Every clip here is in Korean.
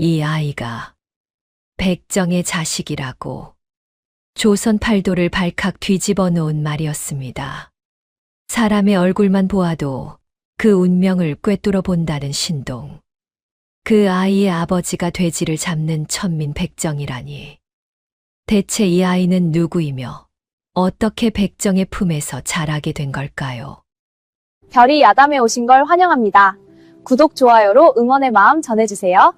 이 아이가 백정의 자식이라고 조선 팔도를 발칵 뒤집어 놓은 말이었습니다. 사람의 얼굴만 보아도 그 운명을 꿰뚫어 본다는 신동. 그 아이의 아버지가 돼지를 잡는 천민 백정이라니. 대체 이 아이는 누구이며 어떻게 백정의 품에서 자라게 된 걸까요? 별이 야담에 오신 걸 환영합니다. 구독, 좋아요로 응원의 마음 전해주세요.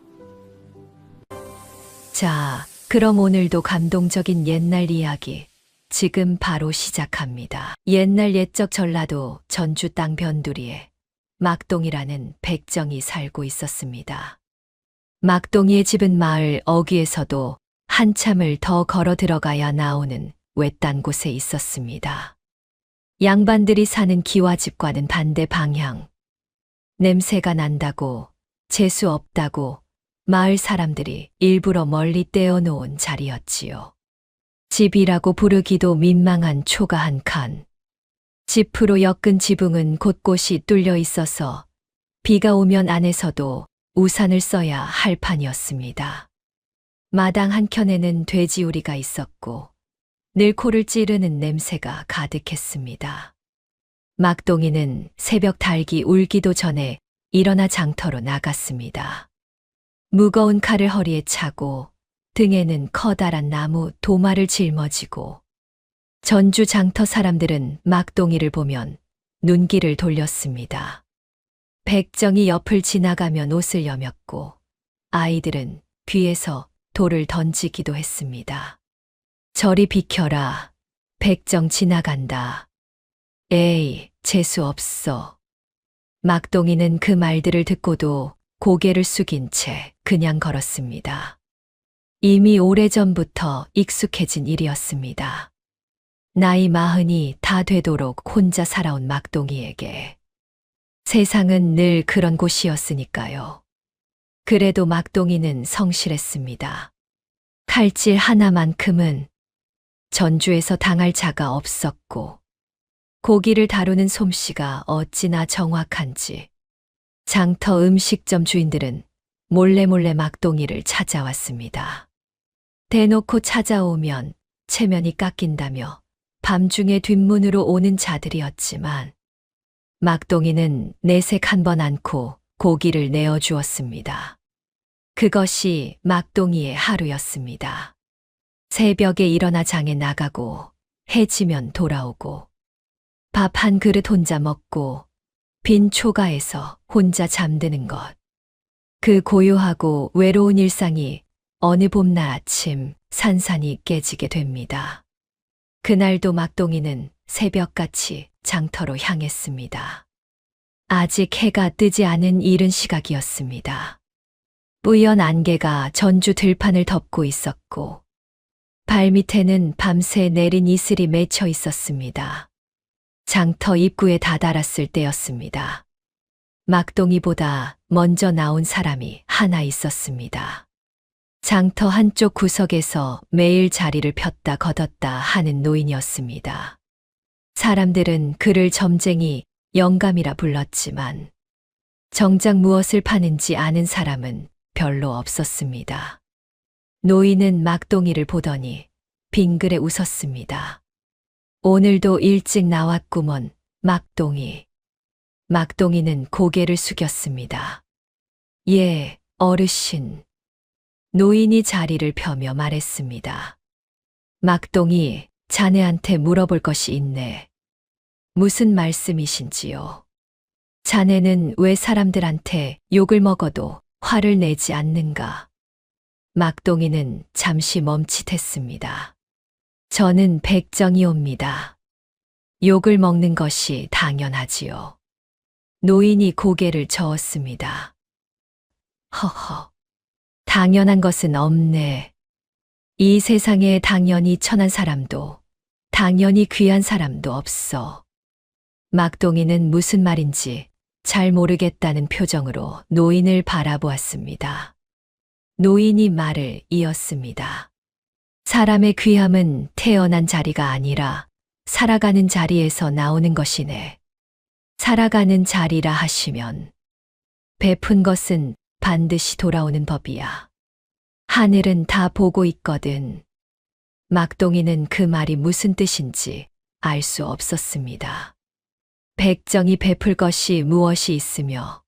자, 그럼 오늘도 감동적인 옛날 이야기 지금 바로 시작합니다. 옛날 옛적 전라도 전주 땅 변두리에 막동이라는 백정이 살고 있었습니다. 막동이의 집은 마을 어귀에서도 한참을 더 걸어 들어가야 나오는 외딴 곳에 있었습니다. 양반들이 사는 기와집과는 반대 방향. 냄새가 난다고, 재수 없다고 마을 사람들이 일부러 멀리 떼어놓은 자리였지요. 집이라고 부르기도 민망한 초가 한 칸. 집으로 엮은 지붕은 곳곳이 뚫려 있어서 비가 오면 안에서도 우산을 써야 할 판이었습니다. 마당 한켠에는 돼지우리가 있었고 늘 코를 찌르는 냄새가 가득했습니다. 막동이는 새벽 닭이 울기도 전에 일어나 장터로 나갔습니다. 무거운 칼을 허리에 차고 등에는 커다란 나무 도마를 짊어지고 전주 장터 사람들은 막동이를 보면 눈길을 돌렸습니다. 백정이 옆을 지나가면 옷을 여몄고 아이들은 귀에서 돌을 던지기도 했습니다. 저리 비켜라. 백정 지나간다. 에이, 재수 없어. 막동이는 그 말들을 듣고도 고개를 숙인 채 그냥 걸었습니다. 이미 오래전부터 익숙해진 일이었습니다. 나이 40이 다 되도록 혼자 살아온 막동이에게. 세상은 늘 그런 곳이었으니까요. 그래도 막동이는 성실했습니다. 칼질 하나만큼은 전주에서 당할 자가 없었고 고기를 다루는 솜씨가 어찌나 정확한지 장터 음식점 주인들은 몰래 막동이를 찾아왔습니다. 대놓고 찾아오면 체면이 깎인다며 밤중에 뒷문으로 오는 자들이었지만 막동이는 내색 한 번 않고 고기를 내어주었습니다. 그것이 막동이의 하루였습니다. 새벽에 일어나 장에 나가고 해지면 돌아오고 밥 한 그릇 혼자 먹고 빈 초가에서 혼자 잠드는 것. 그 고요하고 외로운 일상이 어느 봄날 아침 산산이 깨지게 됩니다. 그날도 막동이는 새벽같이 장터로 향했습니다. 아직 해가 뜨지 않은 이른 시각이었습니다. 뿌연 안개가 전주 들판을 덮고 있었고 발밑에는 밤새 내린 이슬이 맺혀 있었습니다. 장터 입구에 다다랐을 때였습니다. 막동이보다 먼저 나온 사람이 하나 있었습니다. 장터 한쪽 구석에서 매일 자리를 폈다 걷었다 하는 노인이었습니다. 사람들은 그를 점쟁이 영감이라 불렀지만 정작 무엇을 파는지 아는 사람은 별로 없었습니다. 노인은 막동이를 보더니 빙그레 웃었습니다. 오늘도 일찍 나왔구먼, 막동이. 막동이는 고개를 숙였습니다. 예, 어르신. 노인이 자리를 펴며 말했습니다. 막동이, 자네한테 물어볼 것이 있네. 무슨 말씀이신지요? 자네는 왜 사람들한테 욕을 먹어도 화를 내지 않는가? 막동이는 잠시 멈칫했습니다. 저는 백정이옵니다. 욕을 먹는 것이 당연하지요. 노인이 고개를 저었습니다. 허허, 당연한 것은 없네. 이 세상에 당연히 천한 사람도, 당연히 귀한 사람도 없어. 막동이는 무슨 말인지 잘 모르겠다는 표정으로 노인을 바라보았습니다. 노인이 말을 이었습니다. 사람의 귀함은 태어난 자리가 아니라 살아가는 자리에서 나오는 것이네. 살아가는 자리라 하시면 베푼 것은 반드시 돌아오는 법이야. 하늘은 다 보고 있거든. 막동이는 그 말이 무슨 뜻인지 알 수 없었습니다. 백정이 베풀 것이 무엇이 있으며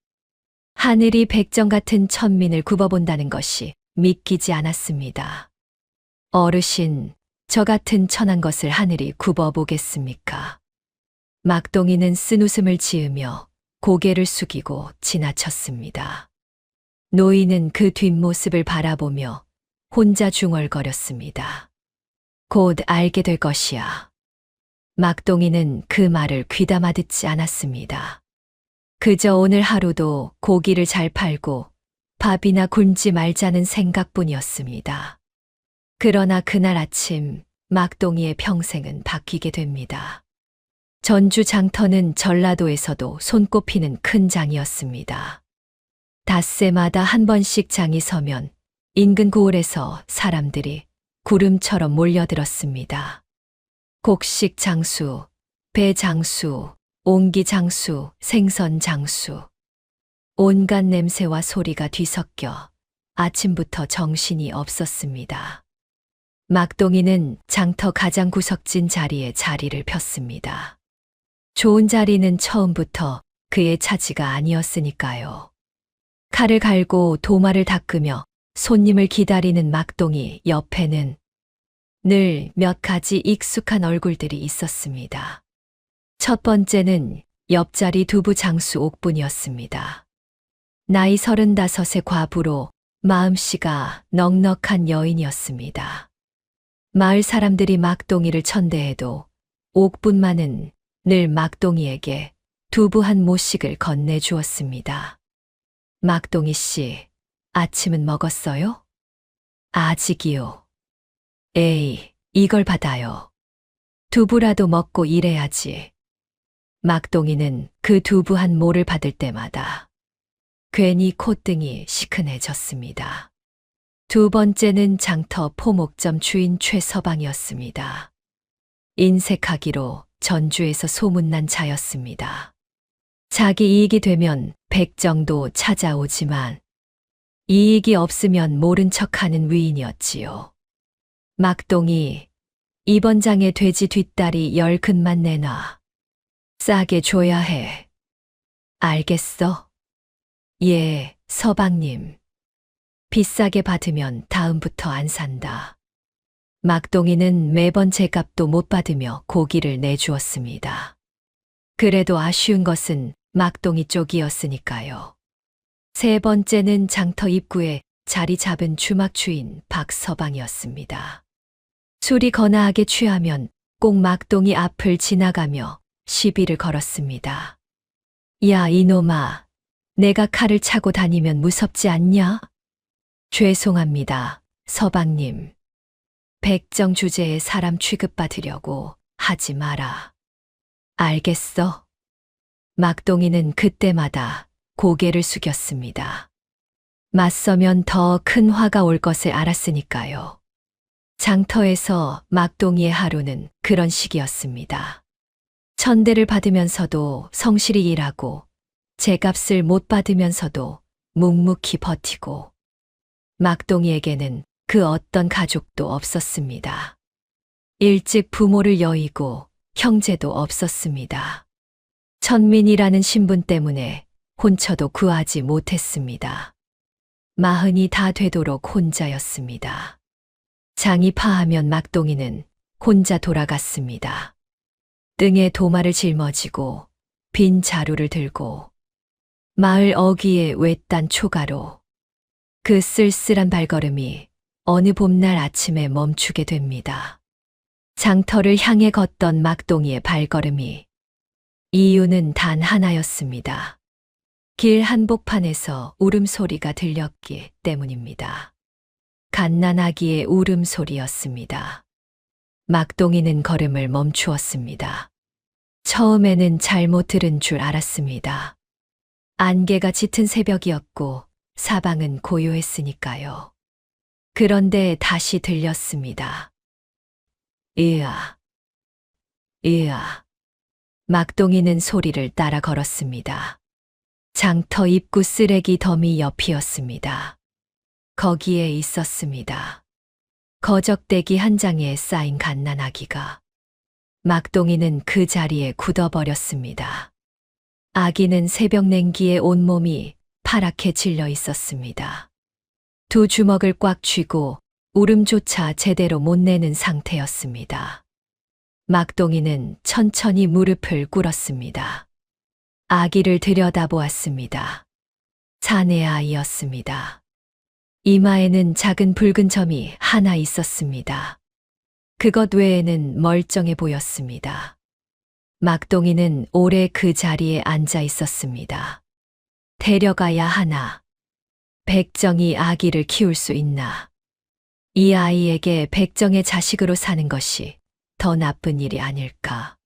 하늘이 백정 같은 천민을 굽어본다는 것이 믿기지 않았습니다. 어르신, 저 같은 천한 것을 하늘이 굽어보겠습니까? 막동이는 쓴웃음을 지으며 고개를 숙이고 지나쳤습니다. 노인은 그 뒷모습을 바라보며 혼자 중얼거렸습니다. 곧 알게 될 것이야. 막동이는 그 말을 귀담아 듣지 않았습니다. 그저 오늘 하루도 고기를 잘 팔고 밥이나 굶지 말자는 생각뿐이었습니다. 그러나 그날 아침 막동이의 평생은 바뀌게 됩니다. 전주 장터는 전라도에서도 손꼽히는 큰 장이었습니다. 닷새마다 한 번씩 장이 서면 인근 고을에서 사람들이 구름처럼 몰려들었습니다. 곡식 장수, 배 장수, 옹기 장수, 생선 장수. 온갖 냄새와 소리가 뒤섞여 아침부터 정신이 없었습니다. 막동이는 장터 가장 구석진 자리에 자리를 폈습니다. 좋은 자리는 처음부터 그의 차지가 아니었으니까요. 칼을 갈고 도마를 닦으며 손님을 기다리는 막동이 옆에는 늘 몇 가지 익숙한 얼굴들이 있었습니다. 첫 번째는 옆자리 두부 장수 옥분이었습니다. 나이 35의 과부로 마음씨가 넉넉한 여인이었습니다. 마을 사람들이 막동이를 천대해도 옥분만은 늘 막동이에게 두부 한 모씩을 건네주었습니다. 막동이 씨, 아침은 먹었어요? 아직이요. 에이, 이걸 받아요. 두부라도 먹고 일해야지. 막동이는 그 두부 한 모를 받을 때마다 괜히 콧등이 시큰해졌습니다. 두 번째는 장터 포목점 주인 최서방이었습니다. 인색하기로 전주에서 소문난 자였습니다. 자기 이익이 되면 백정도 찾아오지만 이익이 없으면 모른 척하는 위인이었지요. 막동이, 이번 장에 돼지 뒷다리 10근만 내놔. 싸게 줘야 해. 알겠어? 예, 서방님. 비싸게 받으면 다음부터 안 산다. 막동이는 매번 제값도 못 받으며 고기를 내주었습니다. 그래도 아쉬운 것은 막동이 쪽이었으니까요. 세 번째는 장터 입구에 자리 잡은 주막 주인 박서방이었습니다. 술이 거나하게 취하면 꼭 막동이 앞을 지나가며 시비를 걸었습니다. 야, 이놈아, 내가 칼을 차고 다니면 무섭지 않냐? 죄송합니다, 서방님. 백정 주제에 사람 취급받으려고 하지 마라. 알겠어? 막동이는 그때마다 고개를 숙였습니다. 맞서면 더 큰 화가 올 것을 알았으니까요. 장터에서 막동이의 하루는 그런 식이었습니다. 천대를 받으면서도 성실히 일하고 제값을 못 받으면서도 묵묵히 버티고 막동이에게는 그 어떤 가족도 없었습니다. 일찍 부모를 여의고 형제도 없었습니다. 천민이라는 신분 때문에 혼처도 구하지 못했습니다. 40이 다 되도록 혼자였습니다. 장이 파하면 막동이는 혼자 돌아갔습니다. 등에 도마를 짊어지고 빈 자루를 들고 마을 어귀의 외딴 초가로 그 쓸쓸한 발걸음이 어느 봄날 아침에 멈추게 됩니다. 장터를 향해 걷던 막동이의 발걸음이 이유는 단 하나였습니다. 길 한복판에서 울음소리가 들렸기 때문입니다. 갓난아기의 울음소리였습니다. 막동이는 걸음을 멈추었습니다. 처음에는 잘못 들은 줄 알았습니다. 안개가 짙은 새벽이었고 사방은 고요했으니까요. 그런데 다시 들렸습니다. 으아, 으아. 막동이는 소리를 따라 걸었습니다. 장터 입구 쓰레기 더미 옆이었습니다. 거기에 있었습니다. 거적대기 한 장에 쌓인 갓난아기가. 막동이는 그 자리에 굳어버렸습니다. 아기는 새벽 냉기에 온몸이 파랗게 질려 있었습니다. 두 주먹을 꽉 쥐고 울음조차 제대로 못 내는 상태였습니다. 막동이는 천천히 무릎을 꿇었습니다. 아기를 들여다보았습니다. 사내 아이였습니다. 이마에는 작은 붉은 점이 하나 있었습니다. 그것 외에는 멀쩡해 보였습니다. 막동이는 오래 그 자리에 앉아 있었습니다. 데려가야 하나. 백정이 아기를 키울 수 있나. 이 아이에게 백정의 자식으로 사는 것이 더 나쁜 일이 아닐까.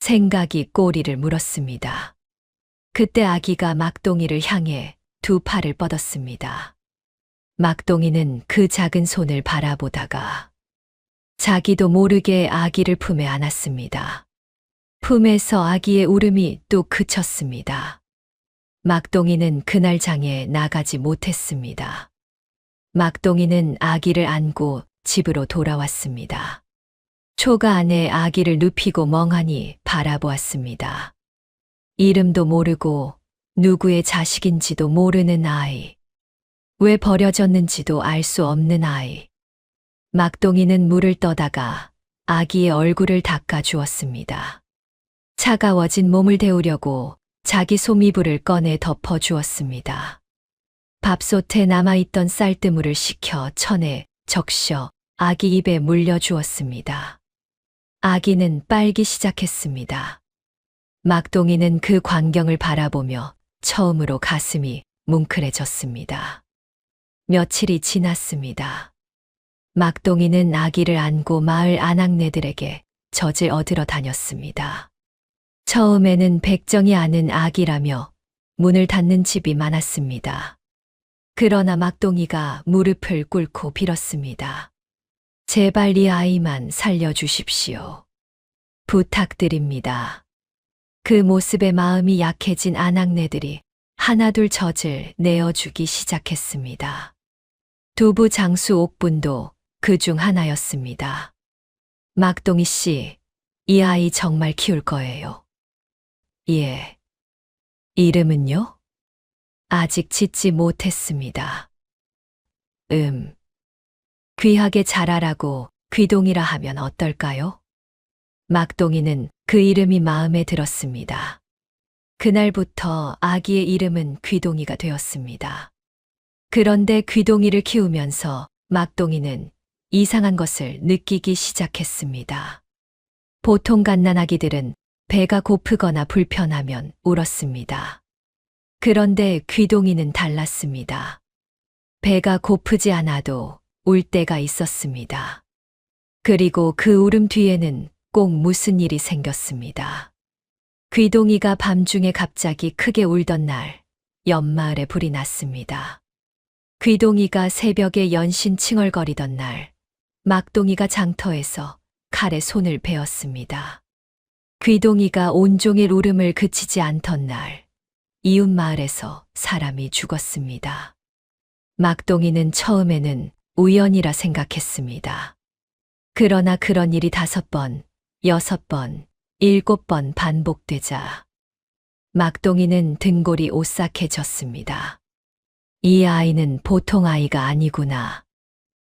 생각이 꼬리를 물었습니다. 그때 아기가 막동이를 향해 두 팔을 뻗었습니다. 막동이는 그 작은 손을 바라보다가 자기도 모르게 아기를 품에 안았습니다. 품에서 아기의 울음이 뚝 그쳤습니다. 막동이는 그날 장에 나가지 못했습니다. 막동이는 아기를 안고 집으로 돌아왔습니다. 초가 안에 아기를 눕히고 멍하니 바라보았습니다. 이름도 모르고 누구의 자식인지도 모르는 아이. 왜 버려졌는지도 알 수 없는 아이. 막동이는 물을 떠다가 아기의 얼굴을 닦아 주었습니다. 차가워진 몸을 데우려고 자기 솜이불을 꺼내 덮어 주었습니다. 밥솥에 남아있던 쌀뜨물을 식혀 천에 적셔 아기 입에 물려 주었습니다. 아기는 빨기 시작했습니다. 막동이는 그 광경을 바라보며 처음으로 가슴이 뭉클해졌습니다. 며칠이 지났습니다. 막동이는 아기를 안고 마을 아낙네들에게 젖을 얻으러 다녔습니다. 처음에는 백정이 아는 아기라며 문을 닫는 집이 많았습니다. 그러나 막동이가 무릎을 꿇고 빌었습니다. 제발 이 아이만 살려주십시오. 부탁드립니다. 그 모습에 마음이 약해진 아낙네들이 하나둘 젖을 내어주기 시작했습니다. 두부 장수 옥분도 그 중 하나였습니다. 막동이 씨, 이 아이 정말 키울 거예요. 예. 이름은요? 아직 짓지 못했습니다. 귀하게 자라라고 귀동이라 하면 어떨까요? 막동이는 그 이름이 마음에 들었습니다. 그날부터 아기의 이름은 귀동이가 되었습니다. 그런데 귀동이를 키우면서 막동이는 이상한 것을 느끼기 시작했습니다. 보통 갓난아기들은 배가 고프거나 불편하면 울었습니다. 그런데 귀동이는 달랐습니다. 배가 고프지 않아도 울 때가 있었습니다. 그리고 그 울음 뒤에는 꼭 무슨 일이 생겼습니다. 귀동이가 밤중에 갑자기 크게 울던 날, 옆마을에 불이 났습니다. 귀동이가 새벽에 연신 칭얼거리던 날, 막동이가 장터에서 칼에 손을 베었습니다. 귀동이가 온종일 울음을 그치지 않던 날, 이웃 마을에서 사람이 죽었습니다. 막동이는 처음에는 우연이라 생각했습니다. 그러나 그런 일이 5번, 6번, 7번 반복되자 막동이는 등골이 오싹해졌습니다. 이 아이는 보통 아이가 아니구나.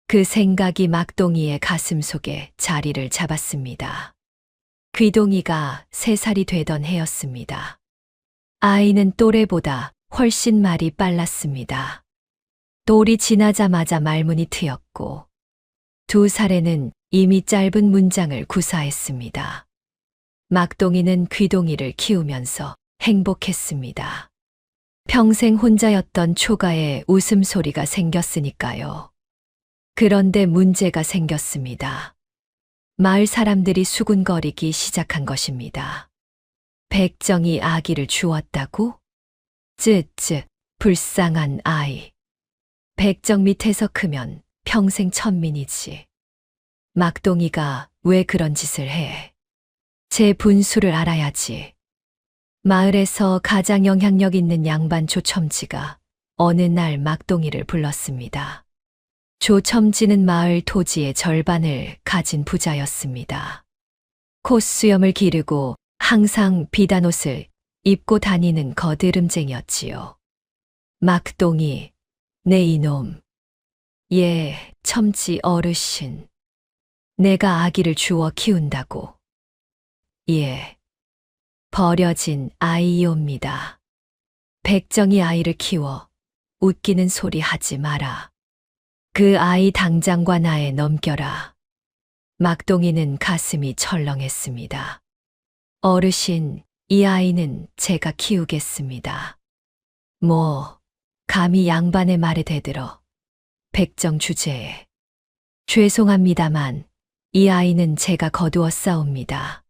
그 생각이 막동이의 가슴 속에 자리를 잡았습니다. 귀동이가 3살이 되던 해였습니다. 아이는 또래보다 훨씬 말이 빨랐습니다. 돌이 지나자마자 말문이 트였고 2살에는 이미 짧은 문장을 구사했습니다. 막동이는 귀동이를 키우면서 행복했습니다. 평생 혼자였던 초가에 웃음소리가 생겼으니까요. 그런데 문제가 생겼습니다. 마을 사람들이 수군거리기 시작한 것입니다. 백정이 아기를 주었다고? 쯧쯧, 불쌍한 아이. 백정 밑에서 크면 평생 천민이지. 막동이가 왜 그런 짓을 해? 제 분수를 알아야지. 마을에서 가장 영향력 있는 양반 조첨지가 어느 날 막동이를 불렀습니다. 조첨지는 마을 토지의 절반을 가진 부자였습니다. 콧수염을 기르고 항상 비단 옷을 입고 다니는 거드름쟁이였지요. 막동이, 내 이놈. 예, 첨지 어르신. 내가 아기를 주워 키운다고. 예. 버려진 아이옵니다. 백정이 아이를 키워 웃기는 소리 하지 마라. 그 아이 당장과 나에 넘겨라. 막동이는 가슴이 철렁했습니다. 어르신, 이 아이는 제가 키우겠습니다. 뭐, 감히 양반의 말에 대들어. 백정 주제에. 죄송합니다만, 이 아이는 제가 거두어 싸웁니다.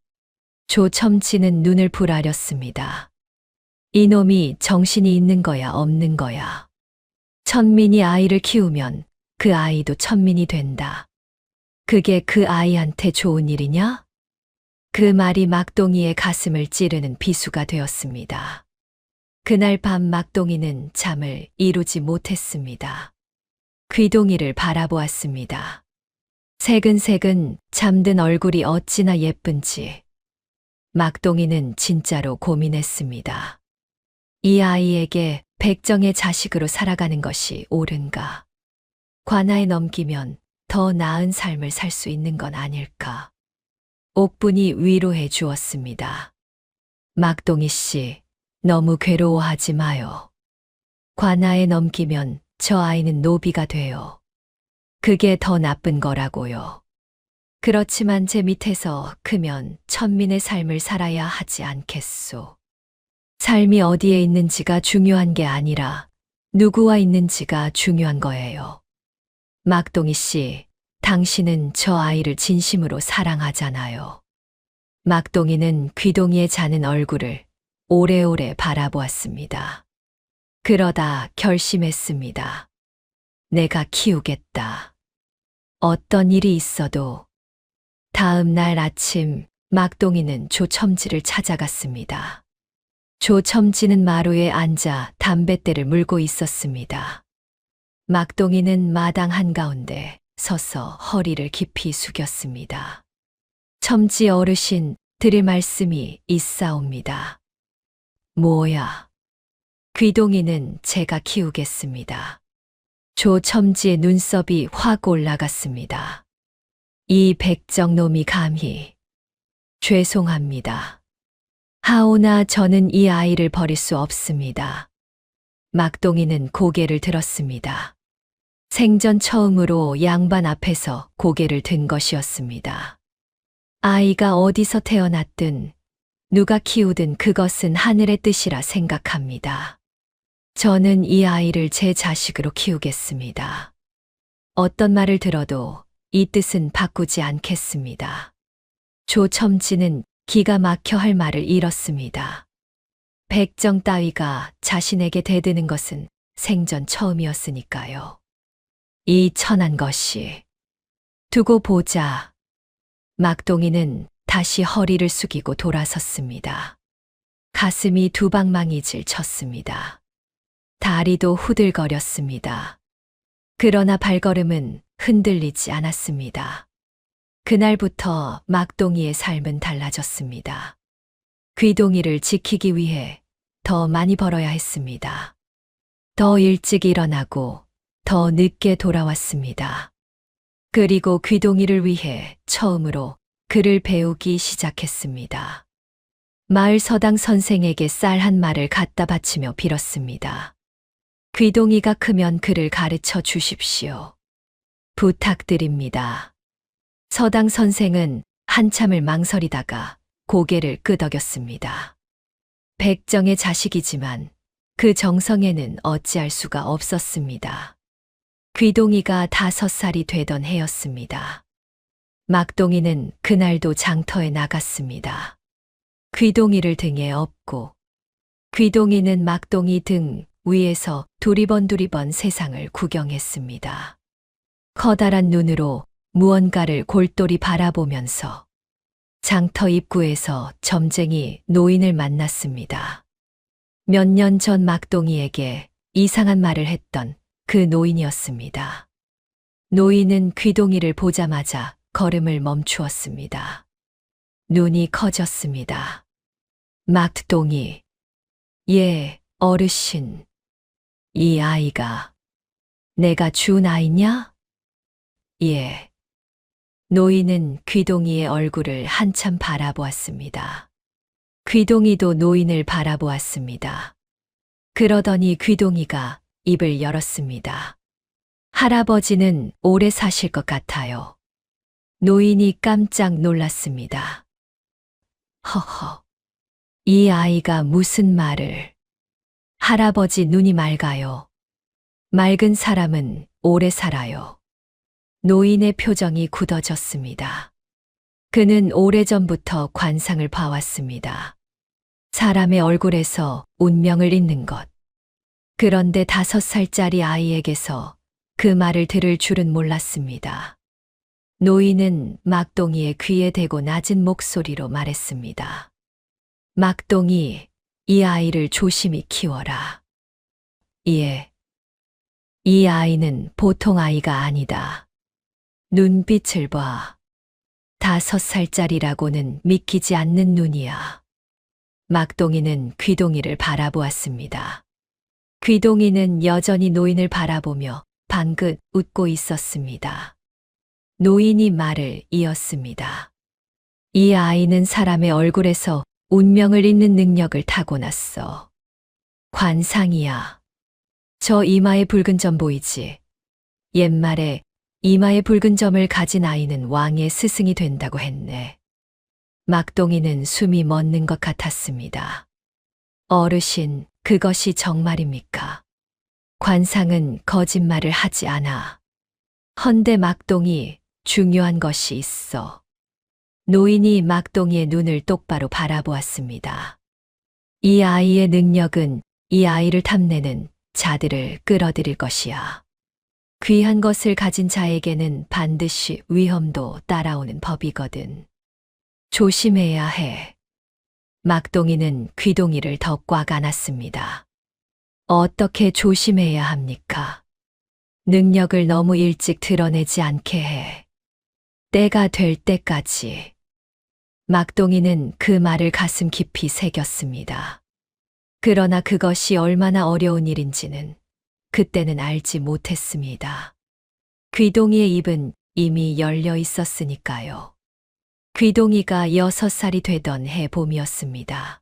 조첨지는 눈을 부라렸습니다. 이놈이 정신이 있는 거야, 없는 거야. 천민이 아이를 키우면 그 아이도 천민이 된다. 그게 그 아이한테 좋은 일이냐? 그 말이 막동이의 가슴을 찌르는 비수가 되었습니다. 그날 밤 막동이는 잠을 이루지 못했습니다. 귀동이를 바라보았습니다. 새근새근 잠든 얼굴이 어찌나 예쁜지. 막동이는 진짜로 고민했습니다. 이 아이에게 백정의 자식으로 살아가는 것이 옳은가? 관아에 넘기면 더 나은 삶을 살 수 있는 건 아닐까? 옥분이 위로해 주었습니다. 막동이 씨, 너무 괴로워하지 마요. 관아에 넘기면 저 아이는 노비가 돼요. 그게 더 나쁜 거라고요. 그렇지만 제 밑에서 크면 천민의 삶을 살아야 하지 않겠소. 삶이 어디에 있는지가 중요한 게 아니라 누구와 있는지가 중요한 거예요. 막동이 씨, 당신은 저 아이를 진심으로 사랑하잖아요. 막동이는 귀동이의 자는 얼굴을 오래오래 바라보았습니다. 그러다 결심했습니다. 내가 키우겠다. 어떤 일이 있어도. 다음 날 아침 막동이는 조첨지를 찾아갔습니다. 조첨지는 마루에 앉아 담뱃대를 물고 있었습니다. 막동이는 마당 한가운데 서서 허리를 깊이 숙였습니다. 첨지 어르신, 드릴 말씀이 있사옵니다. 뭐야? 귀동이는 제가 키우겠습니다. 조첨지의 눈썹이 확 올라갔습니다. 이 백정놈이 감히. 죄송합니다. 하오나 저는 이 아이를 버릴 수 없습니다. 막동이는 고개를 들었습니다. 생전 처음으로 양반 앞에서 고개를 든 것이었습니다. 아이가 어디서 태어났든 누가 키우든 그것은 하늘의 뜻이라 생각합니다. 저는 이 아이를 제 자식으로 키우겠습니다. 어떤 말을 들어도 이 뜻은 바꾸지 않겠습니다. 조첨지는 기가 막혀 할 말을 잃었습니다. 백정 따위가 자신에게 대드는 것은 생전 처음이었으니까요. 이 천한 것이. 두고 보자. 막동이는 다시 허리를 숙이고 돌아섰습니다. 가슴이 두방망이질 쳤습니다. 다리도 후들거렸습니다. 그러나 발걸음은 흔들리지 않았습니다. 그날부터 막동이의 삶은 달라졌습니다. 귀동이를 지키기 위해 더 많이 벌어야 했습니다. 더 일찍 일어나고 더 늦게 돌아왔습니다. 그리고 귀동이를 위해 처음으로 글을 배우기 시작했습니다. 마을 서당 선생에게 쌀 한 마를 갖다 바치며 빌었습니다. 귀동이가 크면 글을 가르쳐 주십시오. 부탁드립니다. 서당 선생은 한참을 망설이다가 고개를 끄덕였습니다. 백정의 자식이지만 그 정성에는 어찌할 수가 없었습니다. 귀동이가 5살이 되던 해였습니다. 막동이는 그날도 장터에 나갔습니다. 귀동이를 등에 업고 귀동이는 막동이 등 위에서 두리번 세상을 구경했습니다. 커다란 눈으로 무언가를 골똘히 바라보면서 장터 입구에서 점쟁이 노인을 만났습니다. 몇 년 전 막동이에게 이상한 말을 했던 그 노인이었습니다. 노인은 귀동이를 보자마자 걸음을 멈추었습니다. 눈이 커졌습니다. 막동이, 예, 어르신. 이 아이가 내가 준 아이냐? 예. 노인은 귀동이의 얼굴을 한참 바라보았습니다. 귀동이도 노인을 바라보았습니다. 그러더니 귀동이가 입을 열었습니다. 할아버지는 오래 사실 것 같아요. 노인이 깜짝 놀랐습니다. 허허. 이 아이가 무슨 말을. 할아버지 눈이 맑아요. 맑은 사람은 오래 살아요. 노인의 표정이 굳어졌습니다. 그는 오래전부터 관상을 봐왔습니다. 사람의 얼굴에서 운명을 잇는 것. 그런데 5살짜리 아이에게서 그 말을 들을 줄은 몰랐습니다. 노인은 막동이의 귀에 대고 낮은 목소리로 말했습니다. 막동이, 이 아이를 조심히 키워라. 예. 이 아이는 보통 아이가 아니다. 눈빛을 봐. 5살짜리라고는 믿기지 않는 눈이야. 막동이는 귀동이를 바라보았습니다. 귀동이는 여전히 노인을 바라보며 방긋 웃고 있었습니다. 노인이 말을 이었습니다. 이 아이는 사람의 얼굴에서 운명을 잇는 능력을 타고났어. 관상이야. 저 이마에 붉은 점 보이지? 옛말에 이마에 붉은 점을 가진 아이는 왕의 스승이 된다고 했네. 막동이는 숨이 멎는 것 같았습니다. 어르신, 그것이 정말입니까? 관상은 거짓말을 하지 않아. 헌데 막동이 중요한 것이 있어. 노인이 막동이의 눈을 똑바로 바라보았습니다. 이 아이의 능력은 이 아이를 탐내는 자들을 끌어들일 것이야. 귀한 것을 가진 자에게는 반드시 위험도 따라오는 법이거든. 조심해야 해. 막동이는 귀동이를 더 꽉 안았습니다. 어떻게 조심해야 합니까? 능력을 너무 일찍 드러내지 않게 해. 때가 될 때까지. 막동이는 그 말을 가슴 깊이 새겼습니다. 그러나 그것이 얼마나 어려운 일인지는 그때는 알지 못했습니다. 귀동이의 입은 이미 열려 있었으니까요. 귀동이가 6살이 되던 해 봄이었습니다.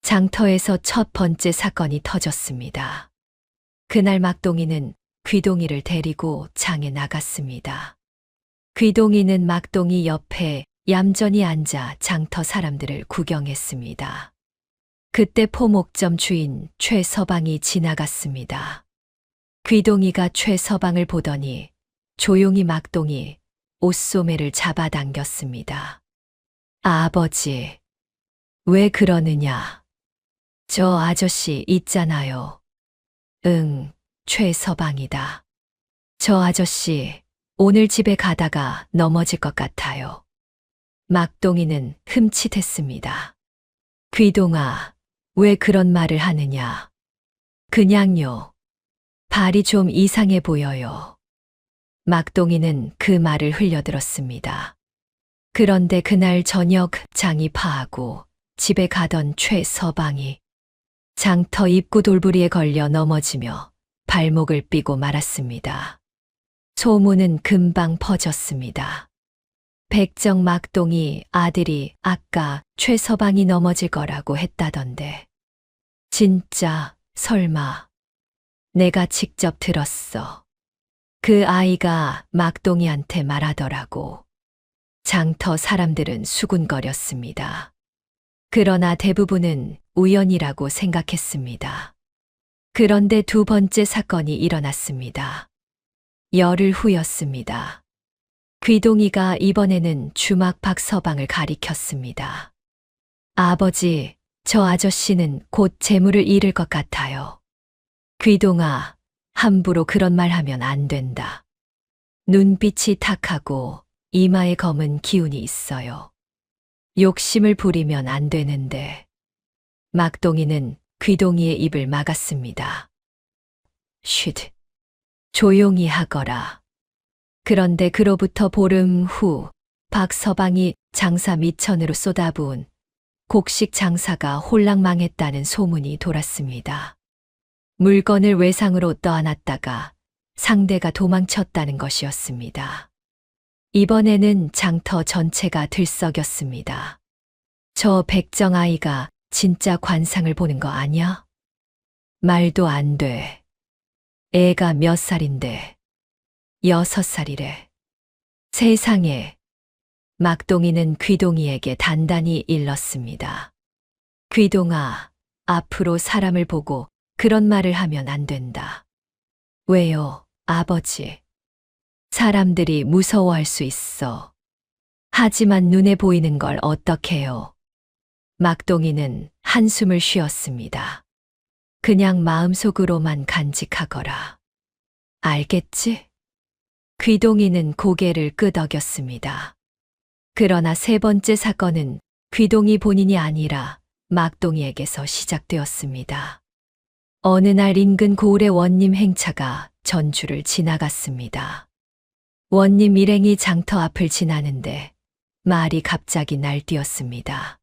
장터에서 첫 번째 사건이 터졌습니다. 그날 막동이는 귀동이를 데리고 장에 나갔습니다. 귀동이는 막동이 옆에 얌전히 앉아 장터 사람들을 구경했습니다. 그때 포목점 주인 최서방이 지나갔습니다. 귀동이가 최서방을 보더니 조용히 막동이 옷소매를 잡아당겼습니다. 아버지, 왜 그러느냐? 저 아저씨 있잖아요. 응, 최서방이다. 저 아저씨 오늘 집에 가다가 넘어질 것 같아요. 막동이는 흠칫했습니다. 귀동아, 왜 그런 말을 하느냐? 그냥요. 발이 좀 이상해 보여요. 막동이는 그 말을 흘려들었습니다. 그런데 그날 저녁 장이 파하고 집에 가던 최서방이 장터 입구 돌부리에 걸려 넘어지며 발목을 삐고 말았습니다. 소문은 금방 퍼졌습니다. 백정 막동이 아들이 아까 최서방이 넘어질 거라고 했다던데. 진짜, 설마. 내가 직접 들었어. 그 아이가 막동이한테 말하더라고. 장터 사람들은 수군거렸습니다. 그러나 대부분은 우연이라고 생각했습니다. 그런데 두 번째 사건이 일어났습니다. 열흘 후였습니다. 귀동이가 이번에는 주막 박서방을 가리켰습니다. 아버지, 저 아저씨는 곧 재물을 잃을 것 같아요. 귀동아, 함부로 그런 말 하면 안 된다. 눈빛이 탁하고 이마에 검은 기운이 있어요. 욕심을 부리면 안 되는데. 막동이는 귀동이의 입을 막았습니다. 쉿. 조용히 하거라. 그런데 그로부터 보름 후 박서방이 장사 미천으로 쏟아부은 곡식 장사가 홀랑 망했다는 소문이 돌았습니다. 물건을 외상으로 떠안았다가 상대가 도망쳤다는 것이었습니다. 이번에는 장터 전체가 들썩였습니다. 저 백정 아이가 진짜 관상을 보는 거 아냐? 말도 안 돼. 애가 몇 살인데? 6살이래. 세상에. 막동이는 귀동이에게 단단히 일렀습니다. 귀동아, 앞으로 사람을 보고 그런 말을 하면 안 된다. 왜요, 아버지? 사람들이 무서워할 수 있어. 하지만 눈에 보이는 걸 어떡해요? 막동이는 한숨을 쉬었습니다. 그냥 마음속으로만 간직하거라. 알겠지? 귀동이는 고개를 끄덕였습니다. 그러나 세 번째 사건은 귀동이 본인이 아니라 막동이에게서 시작되었습니다. 어느 날 인근 고을의 원님 행차가 전주를 지나갔습니다. 원님 일행이 장터 앞을 지나는데 말이 갑자기 날뛰었습니다.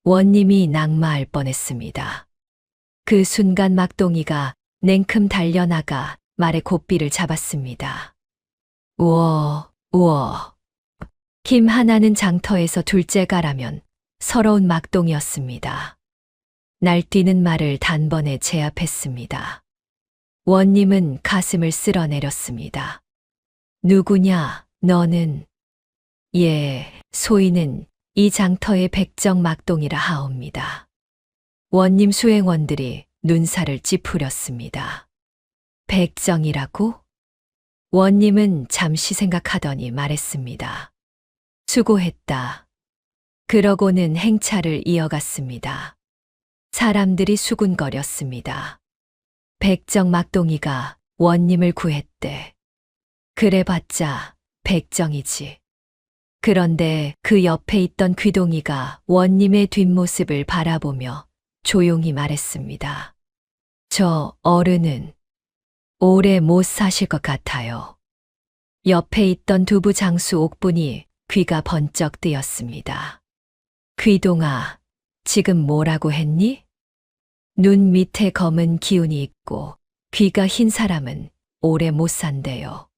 원님이 낙마할 뻔했습니다. 그 순간 막동이가 냉큼 달려나가 말의 고삐를 잡았습니다. 우어, 우어. 힘 하나는 장터에서 둘째가라면 서러운 막동이었습니다. 날뛰는 말을 단번에 제압했습니다. 원님은 가슴을 쓸어내렸습니다. 누구냐, 너는? 예, 소인은 이 장터의 백정 막동이라 하옵니다. 원님 수행원들이 눈살을 찌푸렸습니다. 백정이라고? 원님은 잠시 생각하더니 말했습니다. 수고했다. 그러고는 행차를 이어갔습니다. 사람들이 수군거렸습니다. 백정 막동이가 원님을 구했대. 그래봤자 백정이지. 그런데 그 옆에 있던 귀동이가 원님의 뒷모습을 바라보며 조용히 말했습니다. 저 어른은 오래 못 사실 것 같아요. 옆에 있던 두부 장수 옥분이 귀가 번쩍 뜨였습니다. 귀동아, 지금 뭐라고 했니? 눈 밑에 검은 기운이 있고 귀가 흰 사람은 오래 못 산대요.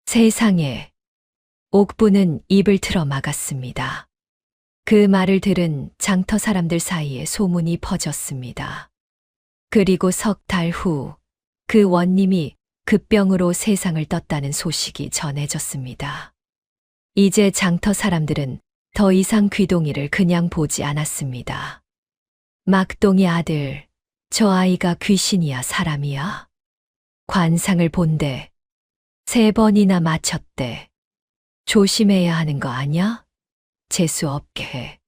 세상에. 옥부는 입을 틀어 막았습니다. 그 말을 들은 장터 사람들 사이에 소문이 퍼졌습니다. 그리고 석 달 후 그 원님이 급병으로 세상을 떴다는 소식이 전해졌습니다. 이제 장터 사람들은 더 이상 귀동이를 그냥 보지 않았습니다. 막동이 아들, 저 아이가 귀신이야 사람이야? 관상을 본대. 3번이나 맞췄대. 조심해야 하는 거 아냐? 재수 없게 해.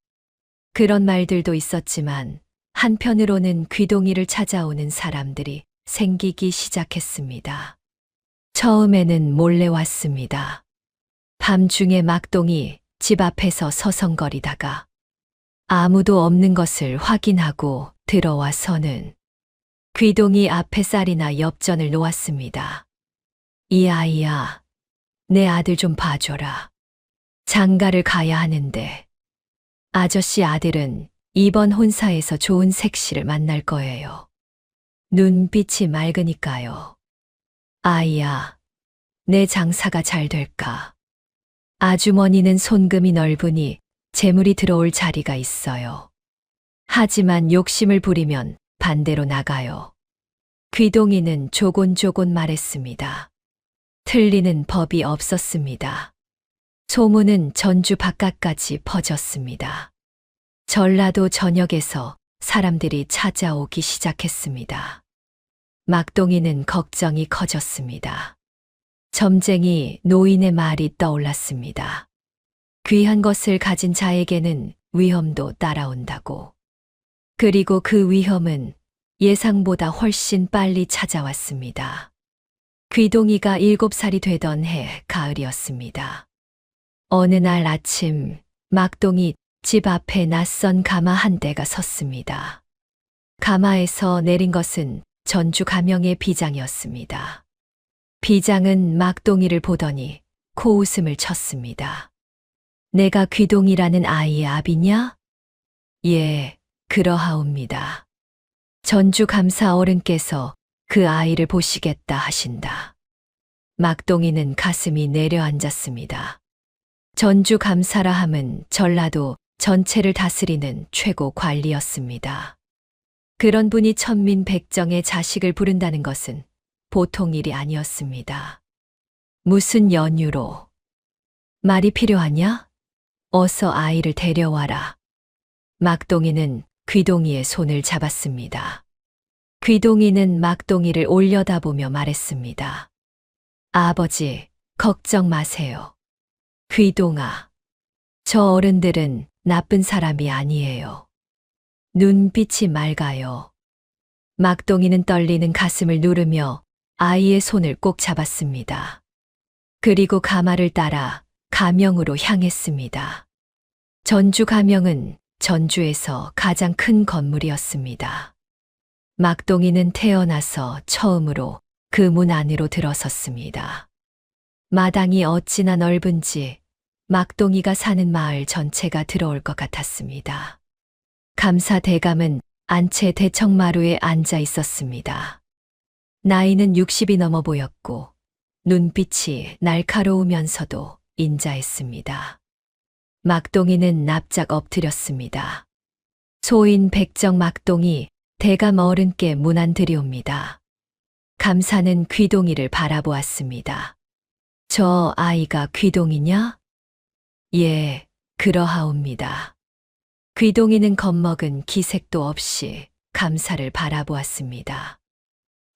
그런 말들도 있었지만 한편으로는 귀동이를 찾아오는 사람들이 생기기 시작했습니다. 처음에는 몰래 왔습니다. 밤중에 막동이 집 앞에서 서성거리다가 아무도 없는 것을 확인하고 들어와서는 귀동이 앞에 쌀이나 엽전을 놓았습니다. 이 아이야, 내 아들 좀 봐줘라. 장가를 가야 하는데 아저씨 아들은 이번 혼사에서 좋은 색시를 만날 거예요. 눈빛이 맑으니까요. 아이야, 내 장사가 잘 될까? 아주머니는 손금이 넓으니 재물이 들어올 자리가 있어요. 하지만 욕심을 부리면 반대로 나가요. 귀동이는 조곤조곤 말했습니다. 틀리는 법이 없었습니다. 소문은 전주 바깥까지 퍼졌습니다. 전라도 전역에서 사람들이 찾아오기 시작했습니다. 막동이는 걱정이 커졌습니다. 점쟁이 노인의 말이 떠올랐습니다. 귀한 것을 가진 자에게는 위험도 따라온다고. 그리고 그 위험은 예상보다 훨씬 빨리 찾아왔습니다. 귀동이가 7살이 되던 해 가을이었습니다. 어느 날 아침 막동이 집 앞에 낯선 가마 한 대가 섰습니다. 가마에서 내린 것은 전주 가명의 비장이었습니다. 비장은 막동이를 보더니 코웃음을 쳤습니다. 내가 귀동이라는 아이의 아비냐? 예, 그러하옵니다. 전주 감사 어른께서 그 아이를 보시겠다 하신다. 막동이는 가슴이 내려앉았습니다. 전주 감사라 함은 전라도 전체를 다스리는 최고 관리였습니다. 그런 분이 천민백정의 자식을 부른다는 것은 보통 일이 아니었습니다. 무슨 연유로? 말이 필요하냐? 어서 아이를 데려와라. 막동이는 귀동이의 손을 잡았습니다. 귀동이는 막동이를 올려다보며 말했습니다. 아버지, 걱정 마세요. 귀동아, 저 어른들은 나쁜 사람이 아니에요. 눈빛이 맑아요. 막동이는 떨리는 가슴을 누르며 아이의 손을 꼭 잡았습니다. 그리고 가마를 따라 가명으로 향했습니다. 전주 가명은 전주에서 가장 큰 건물이었습니다. 막동이는 태어나서 처음으로 그 문 안으로 들어섰습니다. 마당이 어찌나 넓은지 막동이가 사는 마을 전체가 들어올 것 같았습니다. 감사 대감은 안채 대청마루에 앉아 있었습니다. 나이는 60이 넘어 보였고 눈빛이 날카로우면서도 인자했습니다. 막동이는 납작 엎드렸습니다. 소인 백정 막동이 대감 어른께 문안 드리옵니다. 감사는 귀동이를 바라보았습니다. 저 아이가 귀동이냐? 예, 그러하옵니다. 귀동이는 겁먹은 기색도 없이 감사를 바라보았습니다.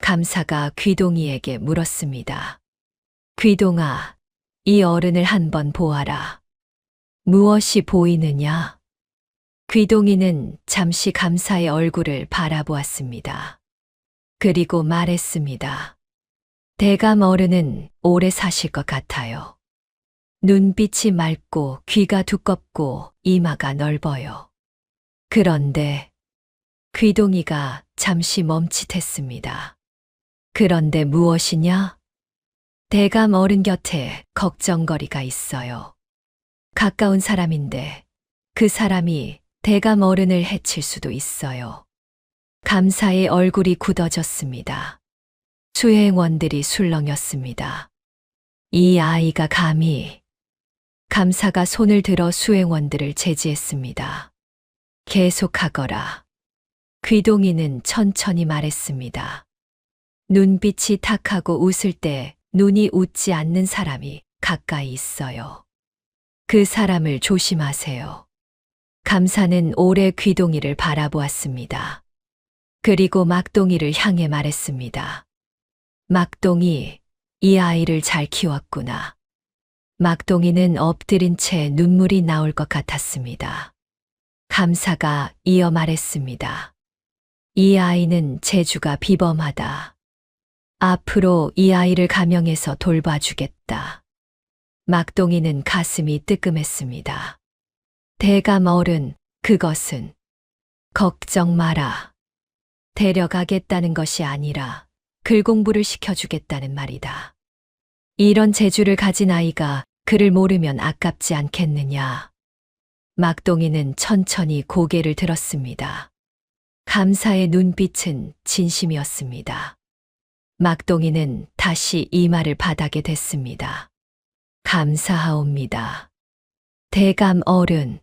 감사가 귀동이에게 물었습니다. 귀동아, 이 어른을 한번 보아라. 무엇이 보이느냐? 귀동이는 잠시 감사의 얼굴을 바라보았습니다. 그리고 말했습니다. 대감 어른은 오래 사실 것 같아요. 눈빛이 맑고 귀가 두껍고 이마가 넓어요. 그런데 귀동이가 잠시 멈칫했습니다. 그런데 무엇이냐? 대감 어른 곁에 걱정거리가 있어요. 가까운 사람인데 그 사람이 대감 어른을 해칠 수도 있어요. 감사의 얼굴이 굳어졌습니다. 수행원들이 술렁였습니다. 이 아이가 감히. 감사가 손을 들어 수행원들을 제지했습니다. 계속하거라. 귀동이는 천천히 말했습니다. 눈빛이 탁하고 웃을 때 눈이 웃지 않는 사람이 가까이 있어요. 그 사람을 조심하세요. 감사는 오래 귀동이를 바라보았습니다. 그리고 막동이를 향해 말했습니다. 막동이, 이 아이를 잘 키웠구나. 막동이는 엎드린 채 눈물이 나올 것 같았습니다. 감사가 이어 말했습니다. 이 아이는 재주가 비범하다. 앞으로 이 아이를 가명해서 돌봐주겠다. 막동이는 가슴이 뜨끔했습니다. 대감 어른, 그것은 걱정 마라. 데려가겠다는 것이 아니라 글 공부를 시켜주겠다는 말이다. 이런 재주를 가진 아이가 글을 모르면 아깝지 않겠느냐. 막동이는 천천히 고개를 들었습니다. 감사의 눈빛은 진심이었습니다. 막동이는 다시 이 말을 바닥에 댔습니다. 감사하옵니다. 대감 어른.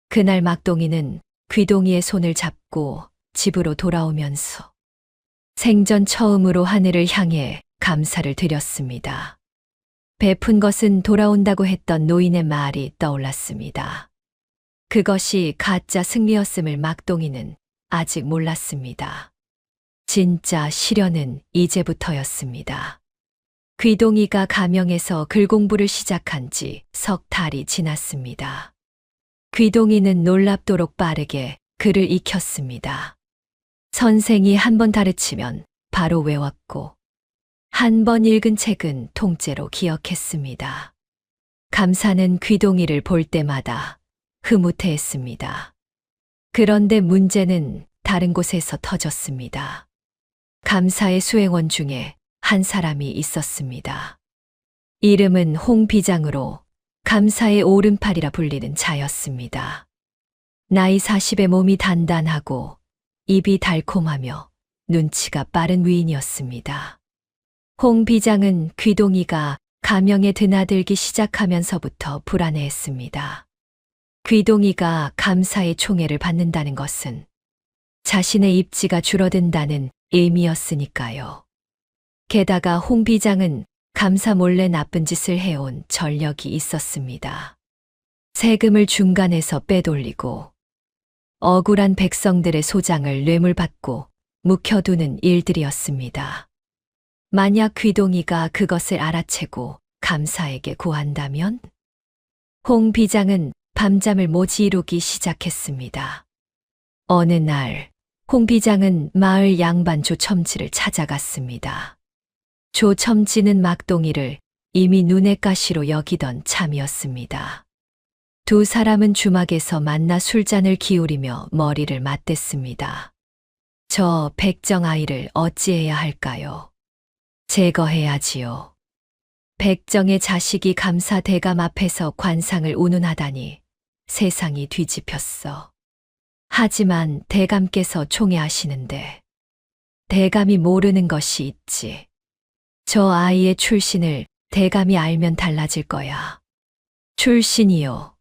그날 막동이는 귀동이의 손을 잡고 집으로 돌아오면서 생전 처음으로 하늘을 향해 감사를 드렸습니다. 베푼 것은 돌아온다고 했던 노인의 말이 떠올랐습니다. 그것이 가짜 승리였음을 막동이는 아직 몰랐습니다. 진짜 시련은 이제부터였습니다. 귀동이가 가명에서 글 공부를 시작한 지 석 달이 지났습니다. 귀동이는 놀랍도록 빠르게 글을 익혔습니다. 선생이 한 번 가르치면 바로 외웠고 한 번 읽은 책은 통째로 기억했습니다. 감사는 귀동이를 볼 때마다 흐뭇해했습니다. 그런데 문제는 다른 곳에서 터졌습니다. 감사의 수행원 중에 한 사람이 있었습니다. 이름은 홍 비장으로 감사의 오른팔이라 불리는 자였습니다. 나이 40의 몸이 단단하고 입이 달콤하며 눈치가 빠른 위인이었습니다. 홍 비장은 귀동이가 가명에 드나들기 시작하면서부터 불안해했습니다. 귀동이가 감사의 총애를 받는다는 것은 자신의 입지가 줄어든다는 의미였으니까요. 게다가 홍 비장은 감사 몰래 나쁜 짓을 해온 전력이 있었습니다. 세금을 중간에서 빼돌리고 억울한 백성들의 소장을 뇌물받고 묵혀두는 일들이었습니다. 만약 귀동이가 그것을 알아채고 감사에게 고한다면 홍 비장은 밤잠을 못 이루기 시작했습니다. 어느 날 홍 비장은 마을 양반 조첨지를 찾아갔습니다. 조첨지는 막동이를 이미 눈의 가시로 여기던 참이었습니다. 두 사람은 주막에서 만나 술잔을 기울이며 머리를 맞댔습니다. 저 백정 아이를 어찌해야 할까요? 제거해야지요. 백정의 자식이 감사 대감 앞에서 관상을 운운하다니 세상이 뒤집혔어. 하지만 대감께서 총애하시는데 대감이 모르는 것이 있지. 저 아이의 출신을 대감이 알면 달라질 거야. 출신이요.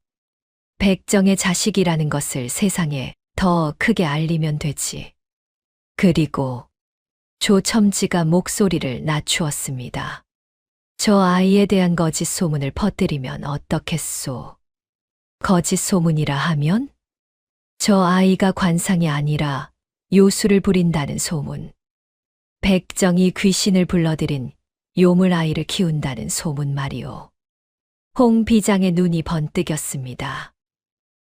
백정의 자식이라는 것을 세상에 더 크게 알리면 되지. 그리고 조첨지가 목소리를 낮추었습니다. 저 아이에 대한 거짓 소문을 퍼뜨리면 어떻겠소? 거짓 소문이라 하면? 저 아이가 관상이 아니라 요술을 부린다는 소문. 백정이 귀신을 불러들인 요물 아이를 키운다는 소문 말이오. 홍 비장의 눈이 번뜩였습니다.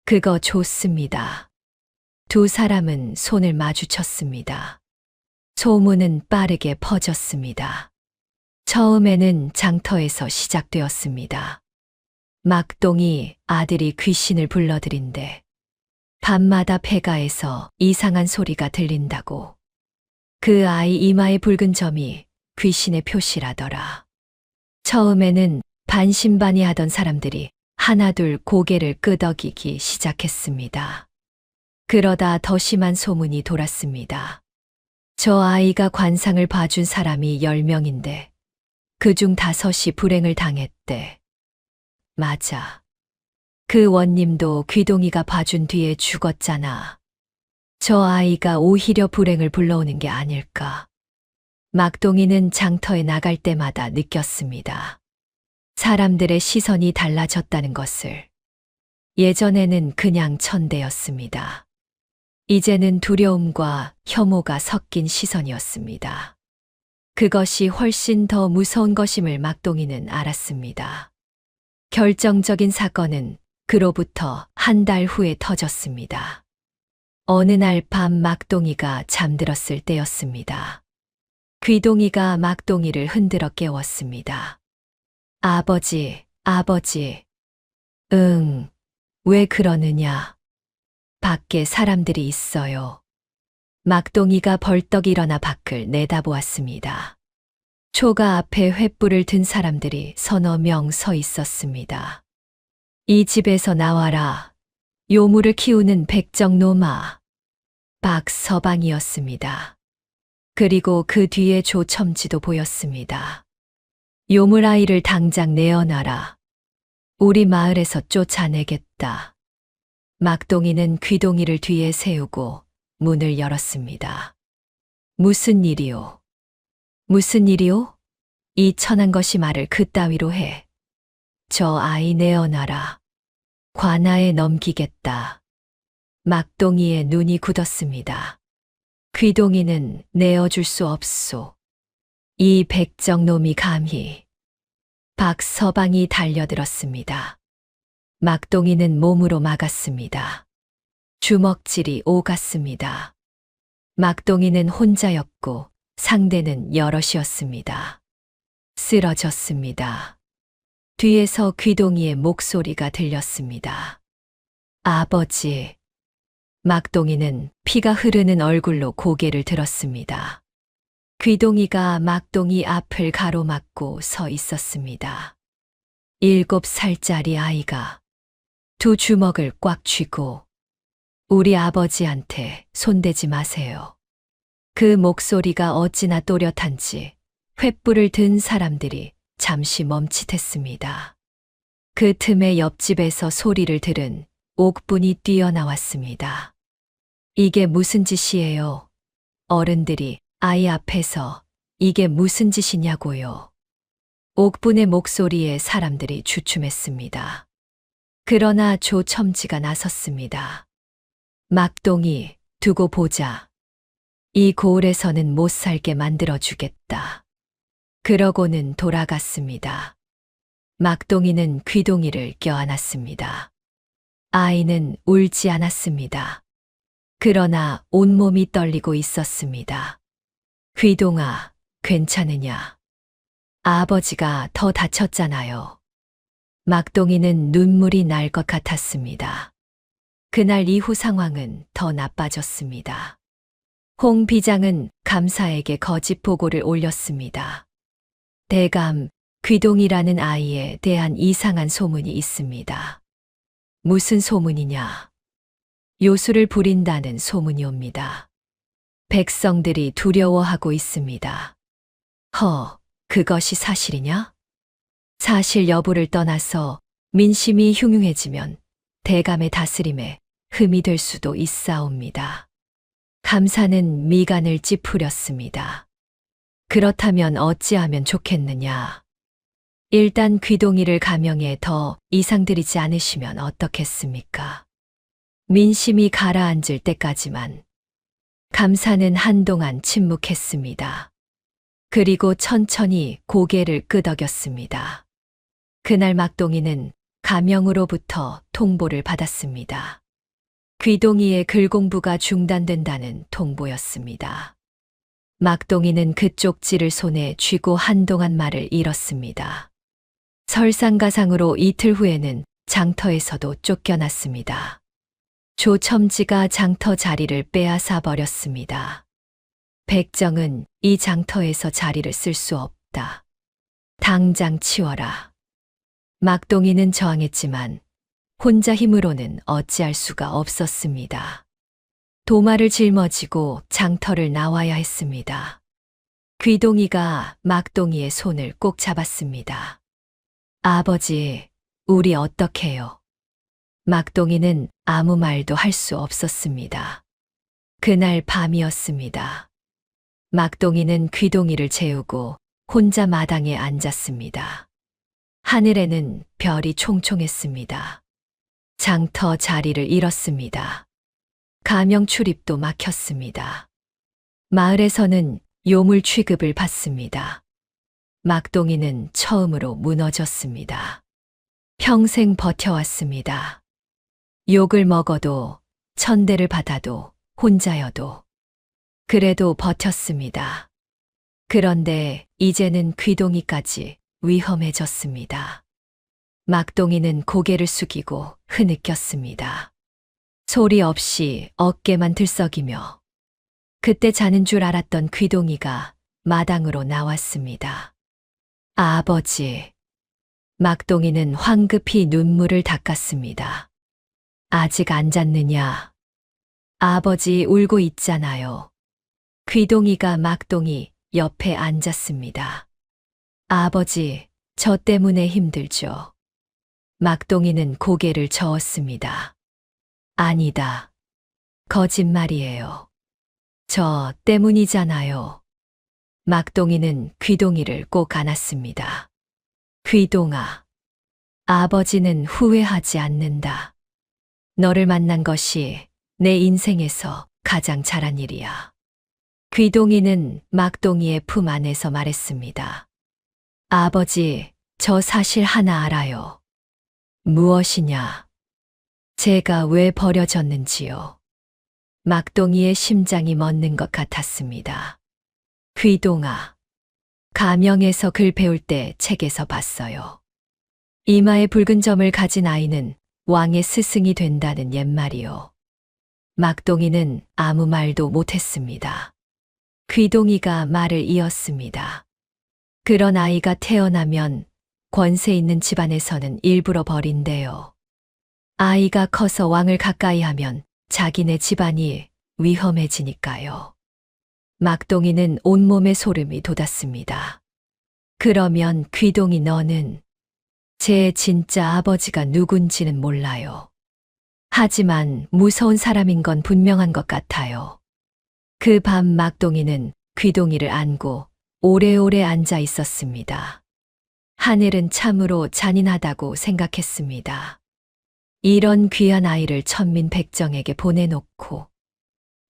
그거 좋습니다. 두 사람은 손을 마주쳤습니다. 소문은 빠르게 퍼졌습니다. 처음에는 장터에서 시작되었습니다. 막동이 아들이 귀신을 불러들인데 밤마다 폐가에서 이상한 소리가 들린다고. 그 아이 이마에 붉은 점이 귀신의 표시라더라. 처음에는 반신반의하던 사람들이 하나둘 고개를 끄덕이기 시작했습니다. 그러다 더 심한 소문이 돌았습니다. 저 아이가 관상을 봐준 사람이 10명인데 그중 5이 불행을 당했대. 맞아. 그 원님도 귀동이가 봐준 뒤에 죽었잖아. 저 아이가 오히려 불행을 불러오는 게 아닐까. 막동이는 장터에 나갈 때마다 느꼈습니다. 사람들의 시선이 달라졌다는 것을. 예전에는 그냥 천대였습니다. 이제는 두려움과 혐오가 섞인 시선이었습니다. 그것이 훨씬 더 무서운 것임을 막동이는 알았습니다. 결정적인 사건은 그로부터 한 달 후에 터졌습니다. 어느 날 밤 막동이가 잠들었을 때였습니다. 귀동이가 막동이를 흔들어 깨웠습니다. 아버지, 아버지. 응, 왜 그러느냐? 밖에 사람들이 있어요. 막동이가 벌떡 일어나 밖을 내다보았습니다. 초가 앞에 횃불을 든 사람들이 서너 명 서 있었습니다. 이 집에서 나와라. 요물을 키우는 백정놈아. 박서방이었습니다. 그리고 그 뒤에 조첨지도 보였습니다. 요물 아이를 당장 내어놔라. 우리 마을에서 쫓아내겠다. 막동이는 귀동이를 뒤에 세우고 문을 열었습니다. 무슨 일이오? 무슨 일이오? 이 천한 것이 말을 그따위로 해. 저 아이 내어놔라. 관아에 넘기겠다. 막동이의 눈이 굳었습니다. 귀동이는 내어줄 수 없소. 이 백정놈이 감히. 박서방이 달려들었습니다. 막동이는 몸으로 막았습니다. 주먹질이 오갔습니다. 막동이는 혼자였고 상대는 여럿이었습니다. 쓰러졌습니다. 뒤에서 귀동이의 목소리가 들렸습니다. 아버지. 막동이는 피가 흐르는 얼굴로 고개를 들었습니다. 귀동이가 막동이 앞을 가로막고 서 있었습니다. 7살짜리 아이가 두 주먹을 꽉 쥐고 우리 아버지한테 손대지 마세요. 그 목소리가 어찌나 또렷한지 횃불을 든 사람들이 잠시 멈칫했습니다. 그 틈에 옆집에서 소리를 들은 옥분이 뛰어나왔습니다. 이게 무슨 짓이에요? 어른들이 아이 앞에서 이게 무슨 짓이냐고요. 옥분의 목소리에 사람들이 주춤했습니다. 그러나 조첨지가 나섰습니다. 막동이 두고 보자. 이 고을에서는 못 살게 만들어주겠다. 그러고는 돌아갔습니다. 막동이는 귀동이를 껴안았습니다. 아이는 울지 않았습니다. 그러나 온몸이 떨리고 있었습니다. 귀동아, 괜찮으냐? 아버지가 더 다쳤잖아요. 막동이는 눈물이 날 것 같았습니다. 그날 이후 상황은 더 나빠졌습니다. 홍 비장은 감사에게 거짓 보고를 올렸습니다. 대감, 귀동이라는 아이에 대한 이상한 소문이 있습니다. 무슨 소문이냐? 요술을 부린다는 소문이 옵니다. 백성들이 두려워하고 있습니다. 그것이 사실이냐? 사실 여부를 떠나서 민심이 흉흉해지면 대감의 다스림에 흠이 될 수도 있사옵니다. 감사는 미간을 찌푸렸습니다. 그렇다면 어찌하면 좋겠느냐? 일단 귀동이를 가명에 더 이상 들이지 않으시면 어떻겠습니까? 민심이 가라앉을 때까지만. 감사는 한동안 침묵했습니다. 그리고 천천히 고개를 끄덕였습니다. 그날 막동이는 가명으로부터 통보를 받았습니다. 귀동이의 글 공부가 중단된다는 통보였습니다. 막동이는 그 쪽지를 손에 쥐고 한동안 말을 잃었습니다. 설상가상으로 이틀 후에는 장터에서도 쫓겨났습니다. 조첨지가 장터 자리를 빼앗아 버렸습니다. 백정은 이 장터에서 자리를 쓸 수 없다. 당장 치워라. 막동이는 저항했지만 혼자 힘으로는 어찌할 수가 없었습니다. 도마를 짊어지고 장터를 나와야 했습니다. 귀동이가 막동이의 손을 꼭 잡았습니다. 아버지, 우리 어떡해요? 막동이는 아무 말도 할 수 없었습니다. 그날 밤이었습니다. 막동이는 귀동이를 재우고 혼자 마당에 앉았습니다. 하늘에는 별이 총총했습니다. 장터 자리를 잃었습니다. 가명 출입도 막혔습니다. 마을에서는 요물 취급을 받습니다. 막동이는 처음으로 무너졌습니다. 평생 버텨왔습니다. 욕을 먹어도, 천대를 받아도, 혼자여도. 그래도 버텼습니다. 그런데 이제는 귀동이까지 위험해졌습니다. 막동이는 고개를 숙이고 흐느꼈습니다. 소리 없이 어깨만 들썩이며 그때 자는 줄 알았던 귀동이가 마당으로 나왔습니다. 아버지. 막동이는 황급히 눈물을 닦았습니다. 아직 안 잤느냐? 아버지 울고 있잖아요. 귀동이가 막동이 옆에 앉았습니다. 아버지, 저 때문에 힘들죠. 막동이는 고개를 저었습니다. 아니다. 거짓말이에요. 저 때문이잖아요. 막동이는 귀동이를 꼭 안았습니다. 귀동아, 아버지는 후회하지 않는다. 너를 만난 것이 내 인생에서 가장 잘한 일이야. 귀동이는 막동이의 품 안에서 말했습니다. 아버지, 저 사실 하나 알아요. 무엇이냐? 제가 왜 버려졌는지요. 막동이의 심장이 멎는 것 같았습니다. 귀동아, 가명에서 글 배울 때 책에서 봤어요. 이마에 붉은 점을 가진 아이는 왕의 스승이 된다는 옛말이요. 막동이는 아무 말도 못했습니다. 귀동이가 말을 이었습니다. 그런 아이가 태어나면 권세 있는 집안에서는 일부러 버린대요. 아이가 커서 왕을 가까이 하면 자기네 집안이 위험해지니까요. 막동이는 온몸에 소름이 돋았습니다. 그러면 귀동이 너는 제 진짜 아버지가 누군지는 몰라요. 하지만 무서운 사람인 건 분명한 것 같아요. 그 밤 막동이는 귀동이를 안고 오래오래 앉아 있었습니다. 하늘은 참으로 잔인하다고 생각했습니다. 이런 귀한 아이를 천민백정에게 보내놓고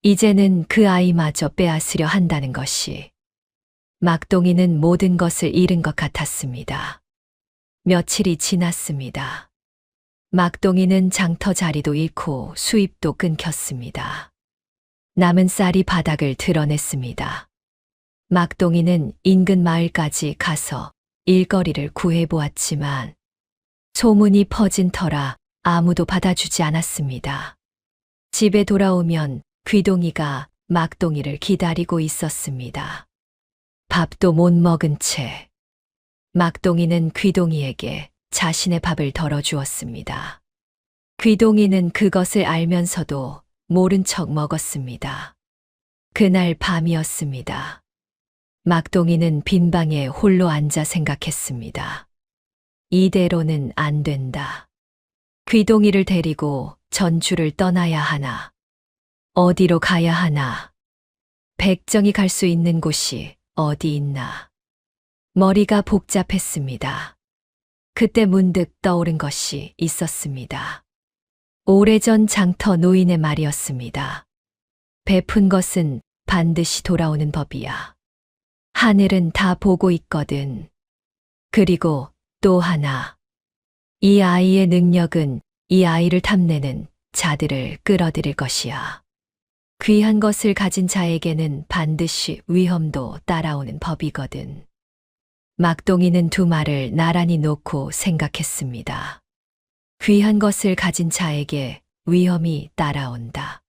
이제는 그 아이마저 빼앗으려 한다는 것이 막동이는 모든 것을 잃은 것 같았습니다. 며칠이 지났습니다. 막동이는 장터 자리도 잃고 수입도 끊겼습니다. 남은 쌀이 바닥을 드러냈습니다. 막동이는 인근 마을까지 가서 일거리를 구해보았지만 소문이 퍼진 터라 아무도 받아주지 않았습니다. 집에 돌아오면 귀동이가 막동이를 기다리고 있었습니다. 밥도 못 먹은 채 막동이는 귀동이에게 자신의 밥을 덜어주었습니다. 귀동이는 그것을 알면서도 모른 척 먹었습니다. 그날 밤이었습니다. 막동이는 빈 방에 홀로 앉아 생각했습니다. 이대로는 안 된다. 귀동이를 데리고 전주를 떠나야 하나? 어디로 가야 하나? 백정이 갈 수 있는 곳이 어디 있나? 머리가 복잡했습니다. 그때 문득 떠오른 것이 있었습니다. 오래전 장터 노인의 말이었습니다. 베푼 것은 반드시 돌아오는 법이야. 하늘은 다 보고 있거든. 그리고 또 하나. 이 아이의 능력은 이 아이를 탐내는 자들을 끌어들일 것이야. 귀한 것을 가진 자에게는 반드시 위험도 따라오는 법이거든. 막동이는 두 말을 나란히 놓고 생각했습니다. 귀한 것을 가진 자에게 위험이 따라온다.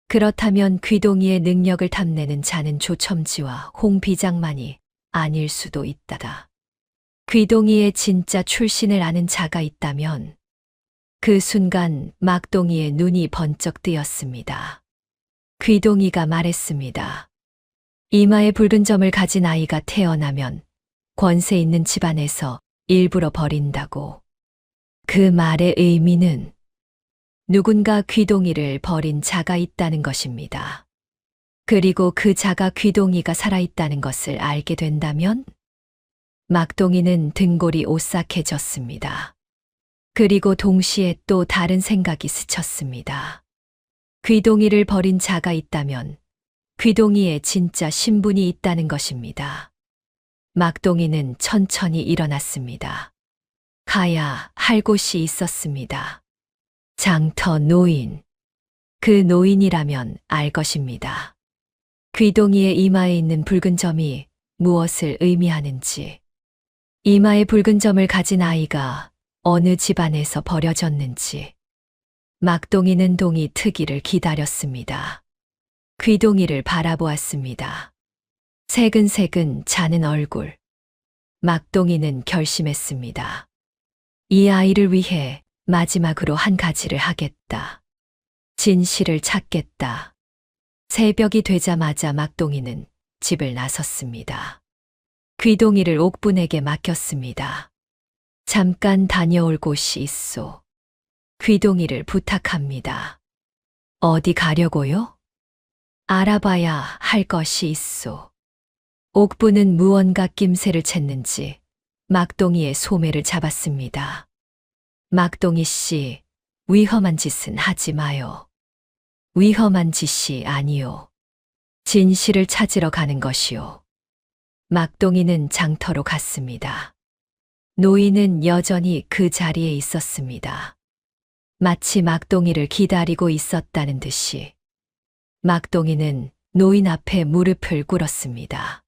그렇다면 귀동이의 능력을 탐내는 자는 조첨지와 홍비장만이 아닐 수도 있다다. 귀동이의 진짜 출신을 아는 자가 있다면 그 순간 막동이의 눈이 번쩍 뜨였습니다. 귀동이가 말했습니다. 이마에 붉은 점을 가진 아이가 태어나면 권세 있는 집안에서 일부러 버린다고. 그 말의 의미는 누군가 귀동이를 버린 자가 있다는 것입니다. 그리고 그 자가 귀동이가 살아있다는 것을 알게 된다면 막동이는 등골이 오싹해졌습니다. 그리고 동시에 또 다른 생각이 스쳤습니다. 귀동이를 버린 자가 있다면 귀동이의 진짜 신분이 있다는 것입니다. 막동이는 천천히 일어났습니다. 가야 할 곳이 있었습니다. 장터 노인. 그 노인이라면 알 것입니다. 귀동이의 이마에 있는 붉은 점이 무엇을 의미하는지, 이마에 붉은 점을 가진 아이가 어느 집안에서 버려졌는지. 막동이는 동이 트기를 기다렸습니다. 귀동이를 바라보았습니다. 새근새근 자는 얼굴. 막동이는 결심했습니다. 이 아이를 위해 마지막으로 한 가지를 하겠다. 진실을 찾겠다. 새벽이 되자마자 막동이는 집을 나섰습니다. 귀동이를 옥분에게 맡겼습니다. 잠깐 다녀올 곳이 있소. 귀동이를 부탁합니다. 어디 가려고요? 알아봐야 할 것이 있소. 옥부는 무언가 낌새를 챘는지 막동이의 소매를 잡았습니다. 막동이 씨, 위험한 짓은 하지 마요. 위험한 짓이 아니요. 진실을 찾으러 가는 것이요. 막동이는 장터로 갔습니다. 노인은 여전히 그 자리에 있었습니다. 마치 막동이를 기다리고 있었다는 듯이. 막동이는 노인 앞에 무릎을 꿇었습니다.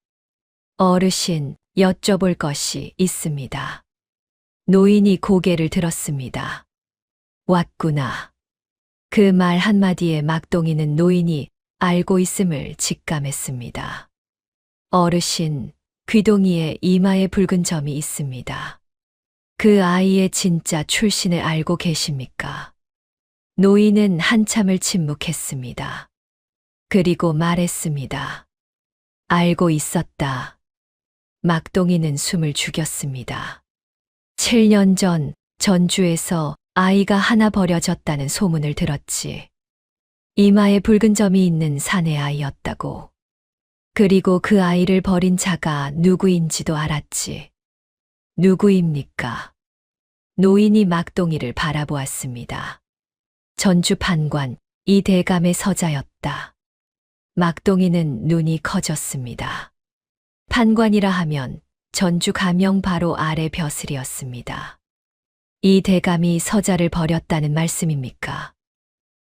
어르신, 여쭤볼 것이 있습니다. 노인이 고개를 들었습니다. 왔구나. 그 말 한마디에 막동이는 노인이 알고 있음을 직감했습니다. 어르신, 귀동이의 이마에 붉은 점이 있습니다. 그 아이의 진짜 출신을 알고 계십니까? 노인은 한참을 침묵했습니다. 그리고 말했습니다. 알고 있었다. 막동이는 숨을 죽였습니다. 7년 전 전주에서 아이가 하나 버려졌다는 소문을 들었지. 이마에 붉은 점이 있는 사내 아이였다고. 그리고 그 아이를 버린 자가 누구인지도 알았지. 누구입니까? 노인이 막동이를 바라보았습니다. 전주 판관 이 대감의 서자였다. 막동이는 눈이 커졌습니다. 판관이라 하면 전주 가명 바로 아래 벼슬이었습니다. 이 대감이 서자를 버렸다는 말씀입니까?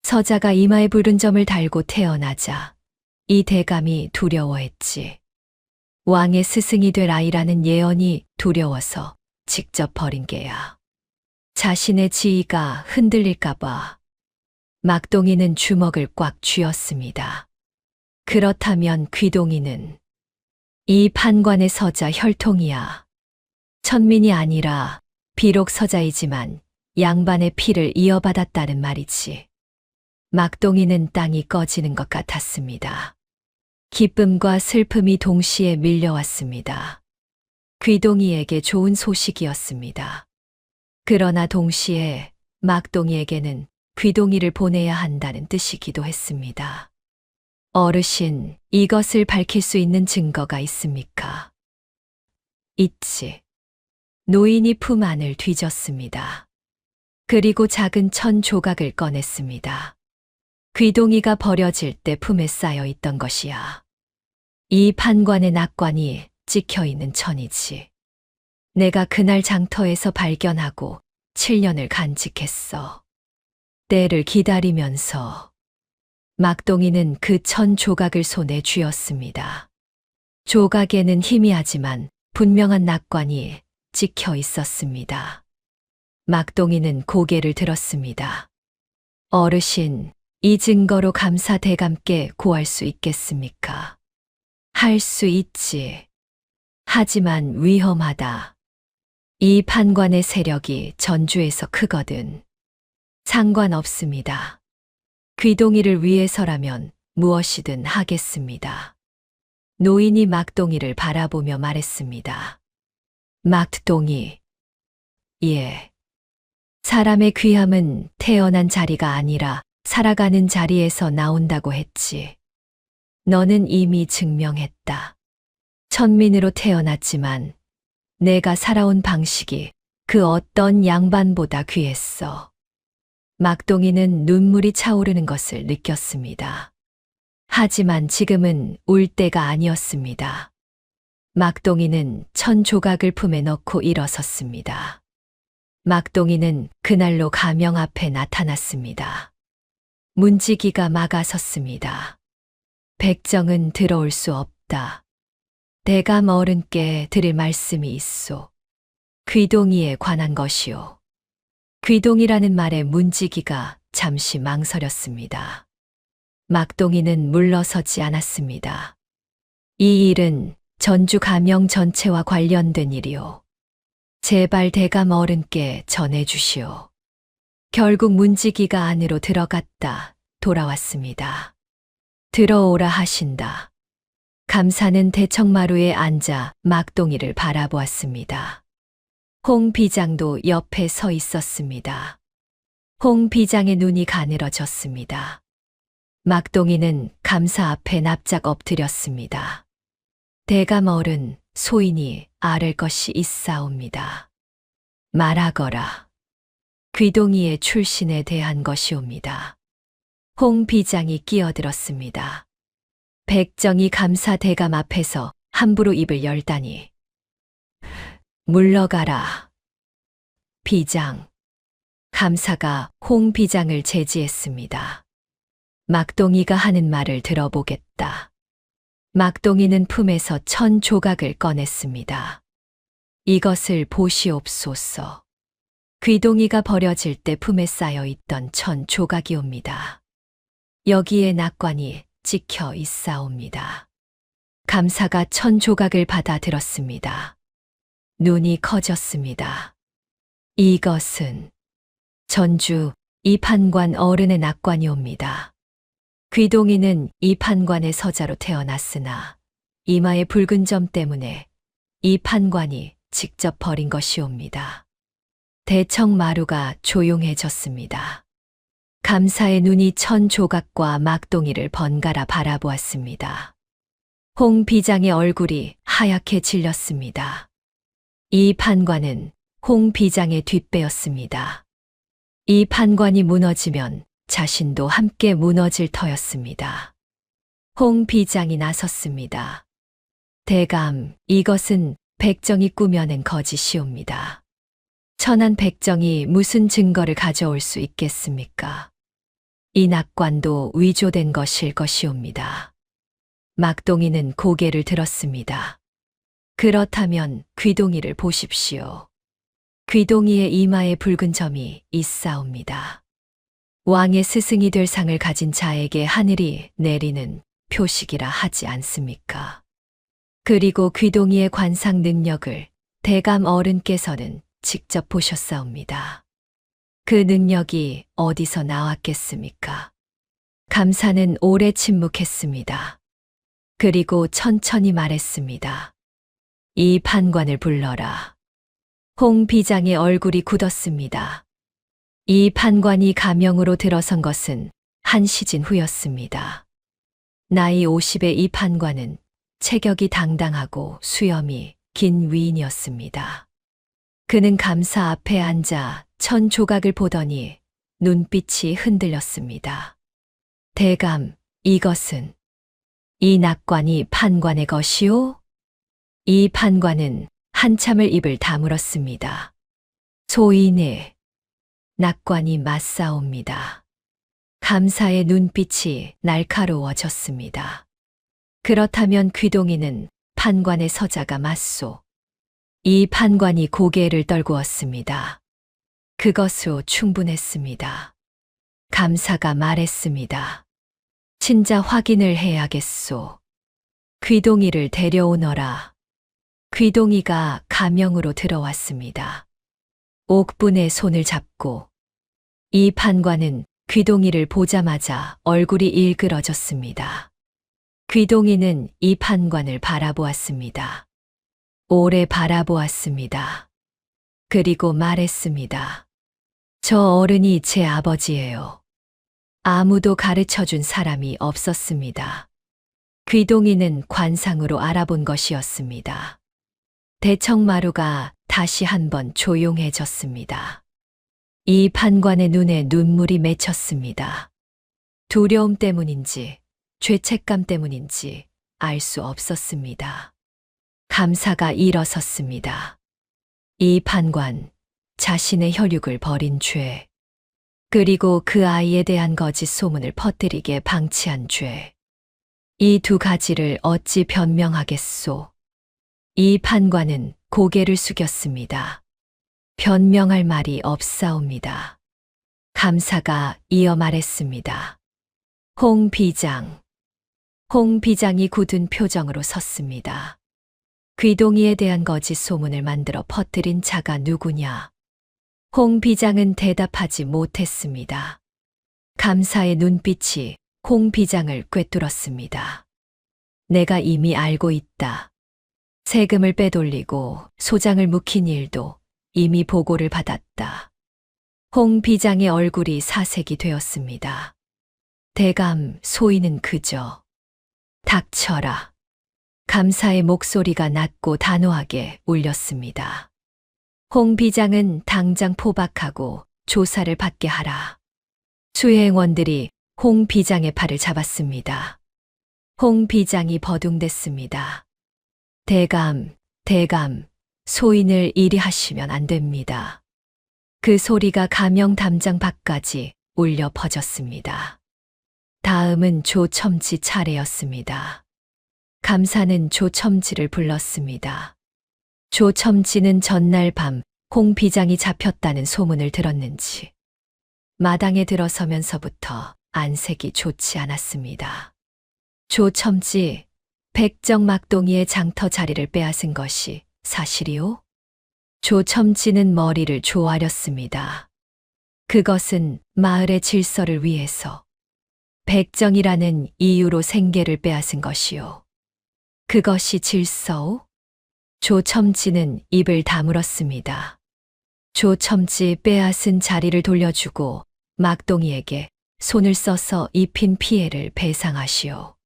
서자가 이마에 붉은 점을 달고 태어나자 이 대감이 두려워했지. 왕의 스승이 될 아이라는 예언이 두려워서 직접 버린 게야. 자신의 지위가 흔들릴까봐. 막동이는 주먹을 꽉 쥐었습니다. 그렇다면 귀동이는 이 판관의 서자 혈통이야. 천민이 아니라 비록 서자이지만 양반의 피를 이어받았다는 말이지. 막동이는 땅이 꺼지는 것 같았습니다. 기쁨과 슬픔이 동시에 밀려왔습니다. 귀동이에게 좋은 소식이었습니다. 그러나 동시에 막동이에게는 귀동이를 보내야 한다는 뜻이기도 했습니다. 어르신, 이것을 밝힐 수 있는 증거가 있습니까? 있지. 노인이 품 안을 뒤졌습니다. 그리고 작은 천 조각을 꺼냈습니다. 귀동이가 버려질 때 품에 쌓여 있던 것이야. 이 판관의 낙관이 찍혀 있는 천이지. 내가 그날 장터에서 발견하고 7년을 간직했어. 때를 기다리면서 막동이는 그 천 조각을 손에 쥐었습니다. 조각에는 희미하지만 분명한 낙관이 찍혀 있었습니다. 막동이는 고개를 들었습니다. 어르신, 이 증거로 감사 대감께 고할 수 있겠습니까? 할 수 있지. 하지만 위험하다. 이 판관의 세력이 전주에서 크거든. 상관없습니다. 귀동이를 위해서라면 무엇이든 하겠습니다. 노인이 막동이를 바라보며 말했습니다. 막동이. 예. 사람의 귀함은 태어난 자리가 아니라 살아가는 자리에서 나온다고 했지. 너는 이미 증명했다. 천민으로 태어났지만 내가 살아온 방식이 그 어떤 양반보다 귀했어. 막동이는 눈물이 차오르는 것을 느꼈습니다. 하지만 지금은 울 때가 아니었습니다. 막동이는 천 조각을 품에 넣고 일어섰습니다. 막동이는 그날로 가명 앞에 나타났습니다. 문지기가 막아섰습니다. 백정은 들어올 수 없다. 대감 어른께 드릴 말씀이 있소. 귀동이에 관한 것이오. 귀동이라는 말에 문지기가 잠시 망설였습니다. 막동이는 물러서지 않았습니다. 이 일은 전주 가명 전체와 관련된 일이오. 제발 대감 어른께 전해주시오. 결국 문지기가 안으로 들어갔다 돌아왔습니다. 들어오라 하신다. 감사는 대청마루에 앉아 막동이를 바라보았습니다. 홍 비장도 옆에 서 있었습니다. 홍 비장의 눈이 가늘어졌습니다. 막동이는 감사 앞에 납작 엎드렸습니다. 대감 어른, 소인이 아랠 것이 있사옵니다. 말하거라. 귀동이의 출신에 대한 것이옵니다. 홍 비장이 끼어들었습니다. 백정이 감사 대감 앞에서 함부로 입을 열다니. 물러가라. 비장. 감사가 홍 비장을 제지했습니다. 막동이가 하는 말을 들어보겠다. 막동이는 품에서 천 조각을 꺼냈습니다. 이것을 보시옵소서. 귀동이가 버려질 때 품에 쌓여 있던 천 조각이옵니다. 여기에 낙관이 찍혀 있사옵니다. 감사가 1000조각을 받아 들었습니다. 눈이 커졌습니다. 이것은 전주 이판관 어른의 낙관이옵니다. 귀동이는 이판관의 서자로 태어났으나 이마의 붉은 점 때문에 이판관이 직접 버린 것이옵니다. 대청마루가 조용해졌습니다. 감사의 눈이 1000조각과 막동이를 번갈아 바라보았습니다. 홍 비장의 얼굴이 하얗게 질렸습니다. 이 판관은 홍 비장의 뒷배였습니다. 이 판관이 무너지면 자신도 함께 무너질 터였습니다. 홍 비장이 나섰습니다. 대감, 이것은 백정이 꾸며낸 거짓이옵니다. 천한 백정이 무슨 증거를 가져올 수 있겠습니까? 이 낙관도 위조된 것일 것이옵니다. 막동이는 고개를 들었습니다. 그렇다면 귀동이를 보십시오. 귀동이의 이마에 붉은 점이 있사옵니다. 왕의 스승이 될 상을 가진 자에게 하늘이 내리는 표식이라 하지 않습니까? 그리고 귀동이의 관상 능력을 대감 어른께서는 직접 보셨사옵니다. 그 능력이 어디서 나왔겠습니까? 감사는 오래 침묵했습니다. 그리고 천천히 말했습니다. 이 판관을 불러라. 홍 비장의 얼굴이 굳었습니다. 이 판관이 가명으로 들어선 것은 한 시즌 후였습니다. 나이 50의 이 판관은 체격이 당당하고 수염이 긴 위인이었습니다. 그는 감사 앞에 앉아 1000조각을 보더니 눈빛이 흔들렸습니다. 대감, 이것은 이 낙관이 판관의 것이오? 이 판관은 한참을 입을 다물었습니다. 소인의 낙관이 맞사옵니다. 감사의 눈빛이 날카로워졌습니다. 그렇다면 귀동이는 판관의 서자가 맞소. 이 판관이 고개를 떨구었습니다. 그것으로 충분했습니다. 감사가 말했습니다. 진짜 확인을 해야겠소. 귀동이를 데려오너라. 귀동이가 가명으로 들어왔습니다. 옥분의 손을 잡고 이 판관은 귀동이를 보자마자 얼굴이 일그러졌습니다. 귀동이는 이 판관을 바라보았습니다. 오래 바라보았습니다. 그리고 말했습니다. 저 어른이 제 아버지예요. 아무도 가르쳐준 사람이 없었습니다. 귀동이는 관상으로 알아본 것이었습니다. 대청마루가 다시 한번 조용해졌습니다. 이 판관의 눈에 눈물이 맺혔습니다. 두려움 때문인지 죄책감 때문인지 알 수 없었습니다. 감사가 일어섰습니다. 이 판관, 자신의 혈육을 버린 죄, 그리고 그 아이에 대한 거짓 소문을 퍼뜨리게 방치한 죄, 이 두 가지를 어찌 변명하겠소? 이 판관은 고개를 숙였습니다. 변명할 말이 없사옵니다. 감사가 이어 말했습니다. 홍 비장. 홍 비장이 굳은 표정으로 섰습니다. 귀동이에 대한 거짓 소문을 만들어 퍼뜨린 자가 누구냐? 홍 비장은 대답하지 못했습니다. 감사의 눈빛이 홍 비장을 꿰뚫었습니다. 내가 이미 알고 있다. 세금을 빼돌리고 소장을 묵힌 일도 이미 보고를 받았다. 홍 비장의 얼굴이 사색이 되었습니다. 대감, 소인은 그저 닥쳐라. 감사의 목소리가 낮고 단호하게 울렸습니다. 홍 비장은 당장 포박하고 조사를 받게 하라. 수행원들이 홍 비장의 팔을 잡았습니다. 홍 비장이 버둥댔습니다. 대감, 소인을 이리 하시면 안 됩니다. 그 소리가 가명 담장 밖까지 울려 퍼졌습니다. 다음은 조첨지 차례였습니다. 감사는 조첨지를 불렀습니다. 조첨지는 전날 밤 홍 비장이 잡혔다는 소문을 들었는지 마당에 들어서면서부터 안색이 좋지 않았습니다. 조첨지, 백정 막동이의 장터 자리를 빼앗은 것이 사실이오? 조첨지는 머리를 조아렸습니다. 그것은 마을의 질서를 위해서 백정이라는 이유로 생계를 빼앗은 것이오. 그것이 질서오? 조첨지는 입을 다물었습니다. 조첨지 빼앗은 자리를 돌려주고 막동이에게 손을 써서 입힌 피해를 배상하시오.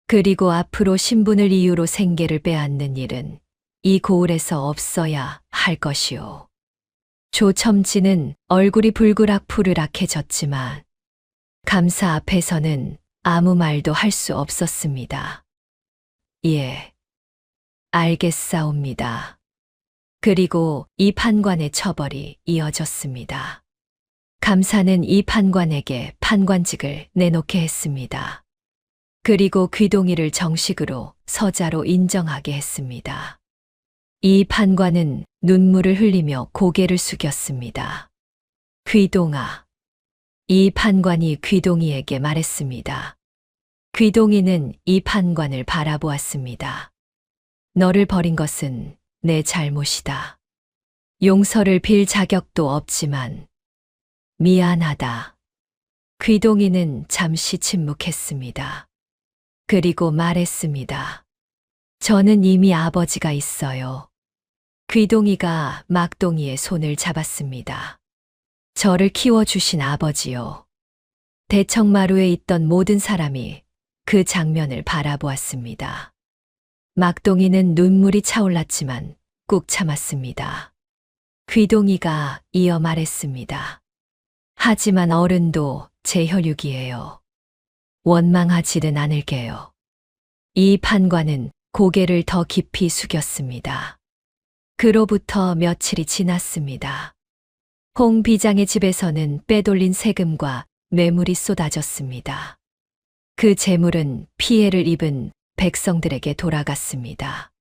그리고 앞으로 신분을 이유로 생계를 빼앗는 일은 이 고을에서 없어야 할 것이오. 조첨지는 얼굴이 불그락푸르락해졌지만 감사 앞에서는 아무 말도 할 수 없었습니다. 예, 알겠사옵니다. 그리고 이 판관의 처벌이 이어졌습니다. 감사는 이 판관에게 판관직을 내놓게 했습니다. 그리고 귀동이를 정식으로 서자로 인정하게 했습니다. 이 판관은 눈물을 흘리며 고개를 숙였습니다. 귀동아. 이 판관이 귀동이에게 말했습니다. 귀동이는 이 판관을 바라보았습니다. 너를 버린 것은 내 잘못이다. 용서를 빌 자격도 없지만 미안하다. 귀동이는 잠시 침묵했습니다. 그리고 말했습니다. 저는 이미 아버지가 있어요. 귀동이가 막동이의 손을 잡았습니다. 저를 키워주신 아버지요. 대청마루에 있던 모든 사람이 그 장면을 바라보았습니다. 막동이는 눈물이 차올랐지만 꾹 참았습니다. 귀동이가 이어 말했습니다. 하지만 어른도 제 혈육이에요. 원망하지는 않을게요. 이 판관은 고개를 더 깊이 숙였습니다. 그로부터 며칠이 지났습니다. 홍 비장의 집에서는 빼돌린 세금과 뇌물이 쏟아졌습니다. 그 재물은 피해를 입은 백성들에게 돌아갔습니다.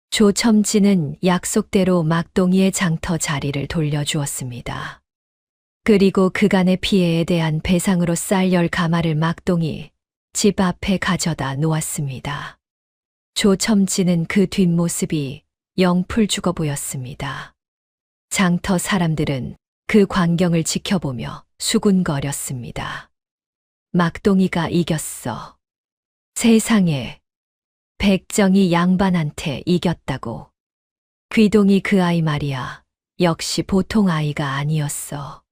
조첨지는 약속대로 막동이의 장터 자리를 돌려주었습니다. 그리고 그간의 피해에 대한 배상으로 쌀 10가마를 막동이 집 앞에 가져다 놓았습니다. 조첨지는 그 뒷모습이 영풀 죽어 보였습니다. 장터 사람들은 그 광경을 지켜보며 수군거렸습니다. 막동이가 이겼어. 세상에, 백정이 양반한테 이겼다고. 귀동이 그 아이 말이야. 역시 보통 아이가 아니었어.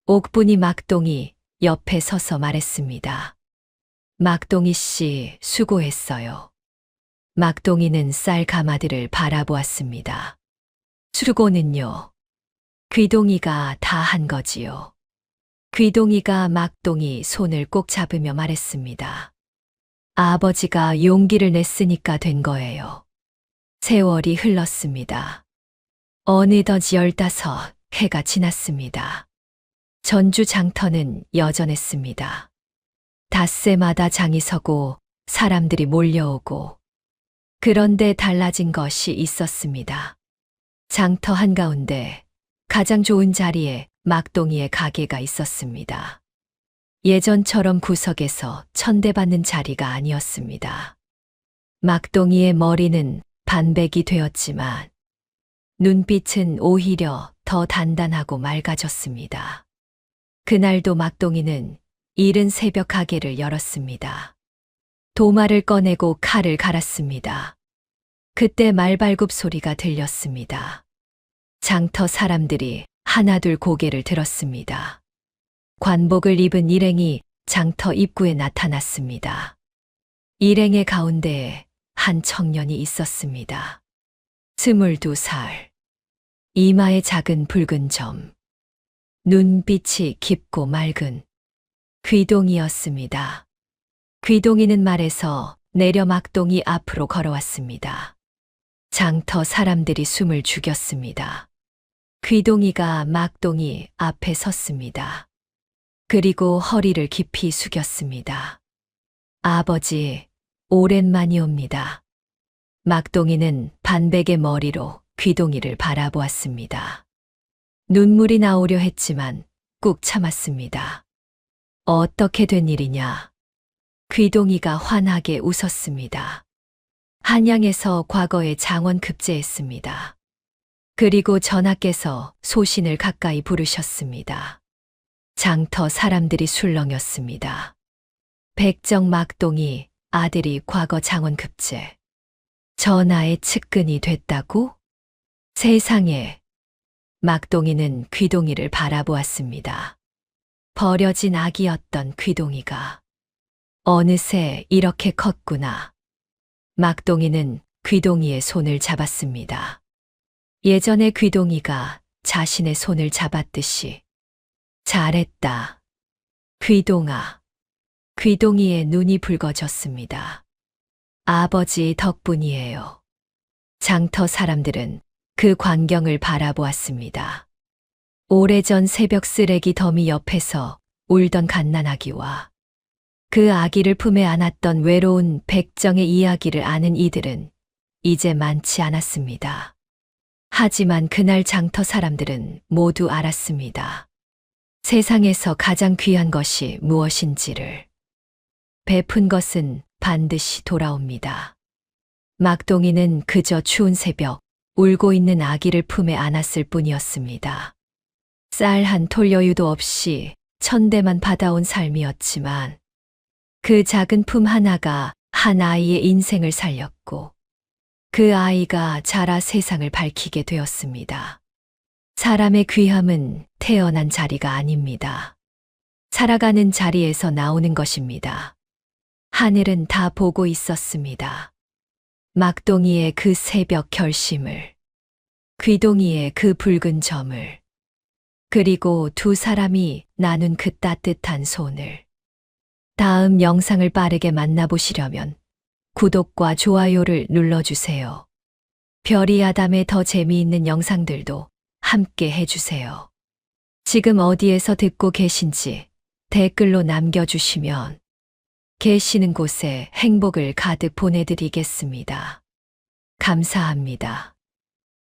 옥분이 막동이 옆에 서서 말했습니다. 막동이 씨 수고했어요. 막동이는 쌀 가마들을 바라보았습니다. 수고는요. 귀동이가 다 한 거지요. 귀동이가 막동이 손을 꼭 잡으며 말했습니다. 아버지가 용기를 냈으니까 된 거예요. 세월이 흘렀습니다. 어느덧 15 해가 지났습니다. 전주 장터는 여전했습니다. 닷새마다 장이 서고 사람들이 몰려오고 그런데 달라진 것이 있었습니다. 장터 한가운데 가장 좋은 자리에 막동이의 가게가 있었습니다. 예전처럼 구석에서 천대받는 자리가 아니었습니다. 막동이의 머리는 반백이 되었지만 눈빛은 오히려 더 단단하고 맑아졌습니다. 그날도 막동이는 이른 새벽 가게를 열었습니다. 도마를 꺼내고 칼을 갈았습니다. 그때 말발굽 소리가 들렸습니다. 장터 사람들이 하나둘 고개를 들었습니다. 관복을 입은 일행이 장터 입구에 나타났습니다. 일행의 가운데에 한 청년이 있었습니다. 22살. 이마에 작은 붉은 점. 눈빛이 깊고 맑은 귀동이었습니다. 귀동이는 말에서 내려 막동이 앞으로 걸어왔습니다. 장터 사람들이 숨을 죽였습니다. 귀동이가 막동이 앞에 섰습니다. 그리고 허리를 깊이 숙였습니다. 아버지, 오랜만이옵니다. 막동이는 반백의 머리로 귀동이를 바라보았습니다. 눈물이 나오려 했지만 꾹 참았습니다. 어떻게 된 일이냐? 귀동이가 환하게 웃었습니다. 한양에서 과거에 장원 급제했습니다. 그리고 전하께서 소신을 가까이 부르셨습니다. 장터 사람들이 술렁였습니다. 백정 막동이 아들이 과거 장원 급제. 전하의 측근이 됐다고? 세상에. 막동이는 귀동이를 바라보았습니다. 버려진 아기였던 귀동이가 어느새 이렇게 컸구나. 막동이는 귀동이의 손을 잡았습니다. 예전에 귀동이가 자신의 손을 잡았듯이. 잘했다. 귀동아. 귀동이의 눈이 붉어졌습니다. 아버지 덕분이에요. 장터 사람들은 그 광경을 바라보았습니다. 오래전 새벽 쓰레기 더미 옆에서 울던 갓난아기와 그 아기를 품에 안았던 외로운 백정의 이야기를 아는 이들은 이제 많지 않았습니다. 하지만 그날 장터 사람들은 모두 알았습니다. 세상에서 가장 귀한 것이 무엇인지를. 베푼 것은 반드시 돌아옵니다. 막동이는 그저 추운 새벽 울고 있는 아기를 품에 안았을 뿐이었습니다. 쌀 한 톨 여유도 없이 천대만 받아온 삶이었지만 그 작은 품 하나가 한 아이의 인생을 살렸고 그 아이가 자라 세상을 밝히게 되었습니다. 사람의 귀함은 태어난 자리가 아닙니다. 살아가는 자리에서 나오는 것입니다. 하늘은 다 보고 있었습니다. 막동이의 그 새벽 결심을, 귀동이의 그 붉은 점을, 그리고 두 사람이 나눈 그 따뜻한 손을. 다음 영상을 빠르게 만나보시려면 구독과 좋아요를 눌러주세요. 별이 아담의 더 재미있는 영상들도 함께 해주세요. 지금 어디에서 듣고 계신지 댓글로 남겨주시면 계시는 곳에 행복을 가득 보내드리겠습니다. 감사합니다.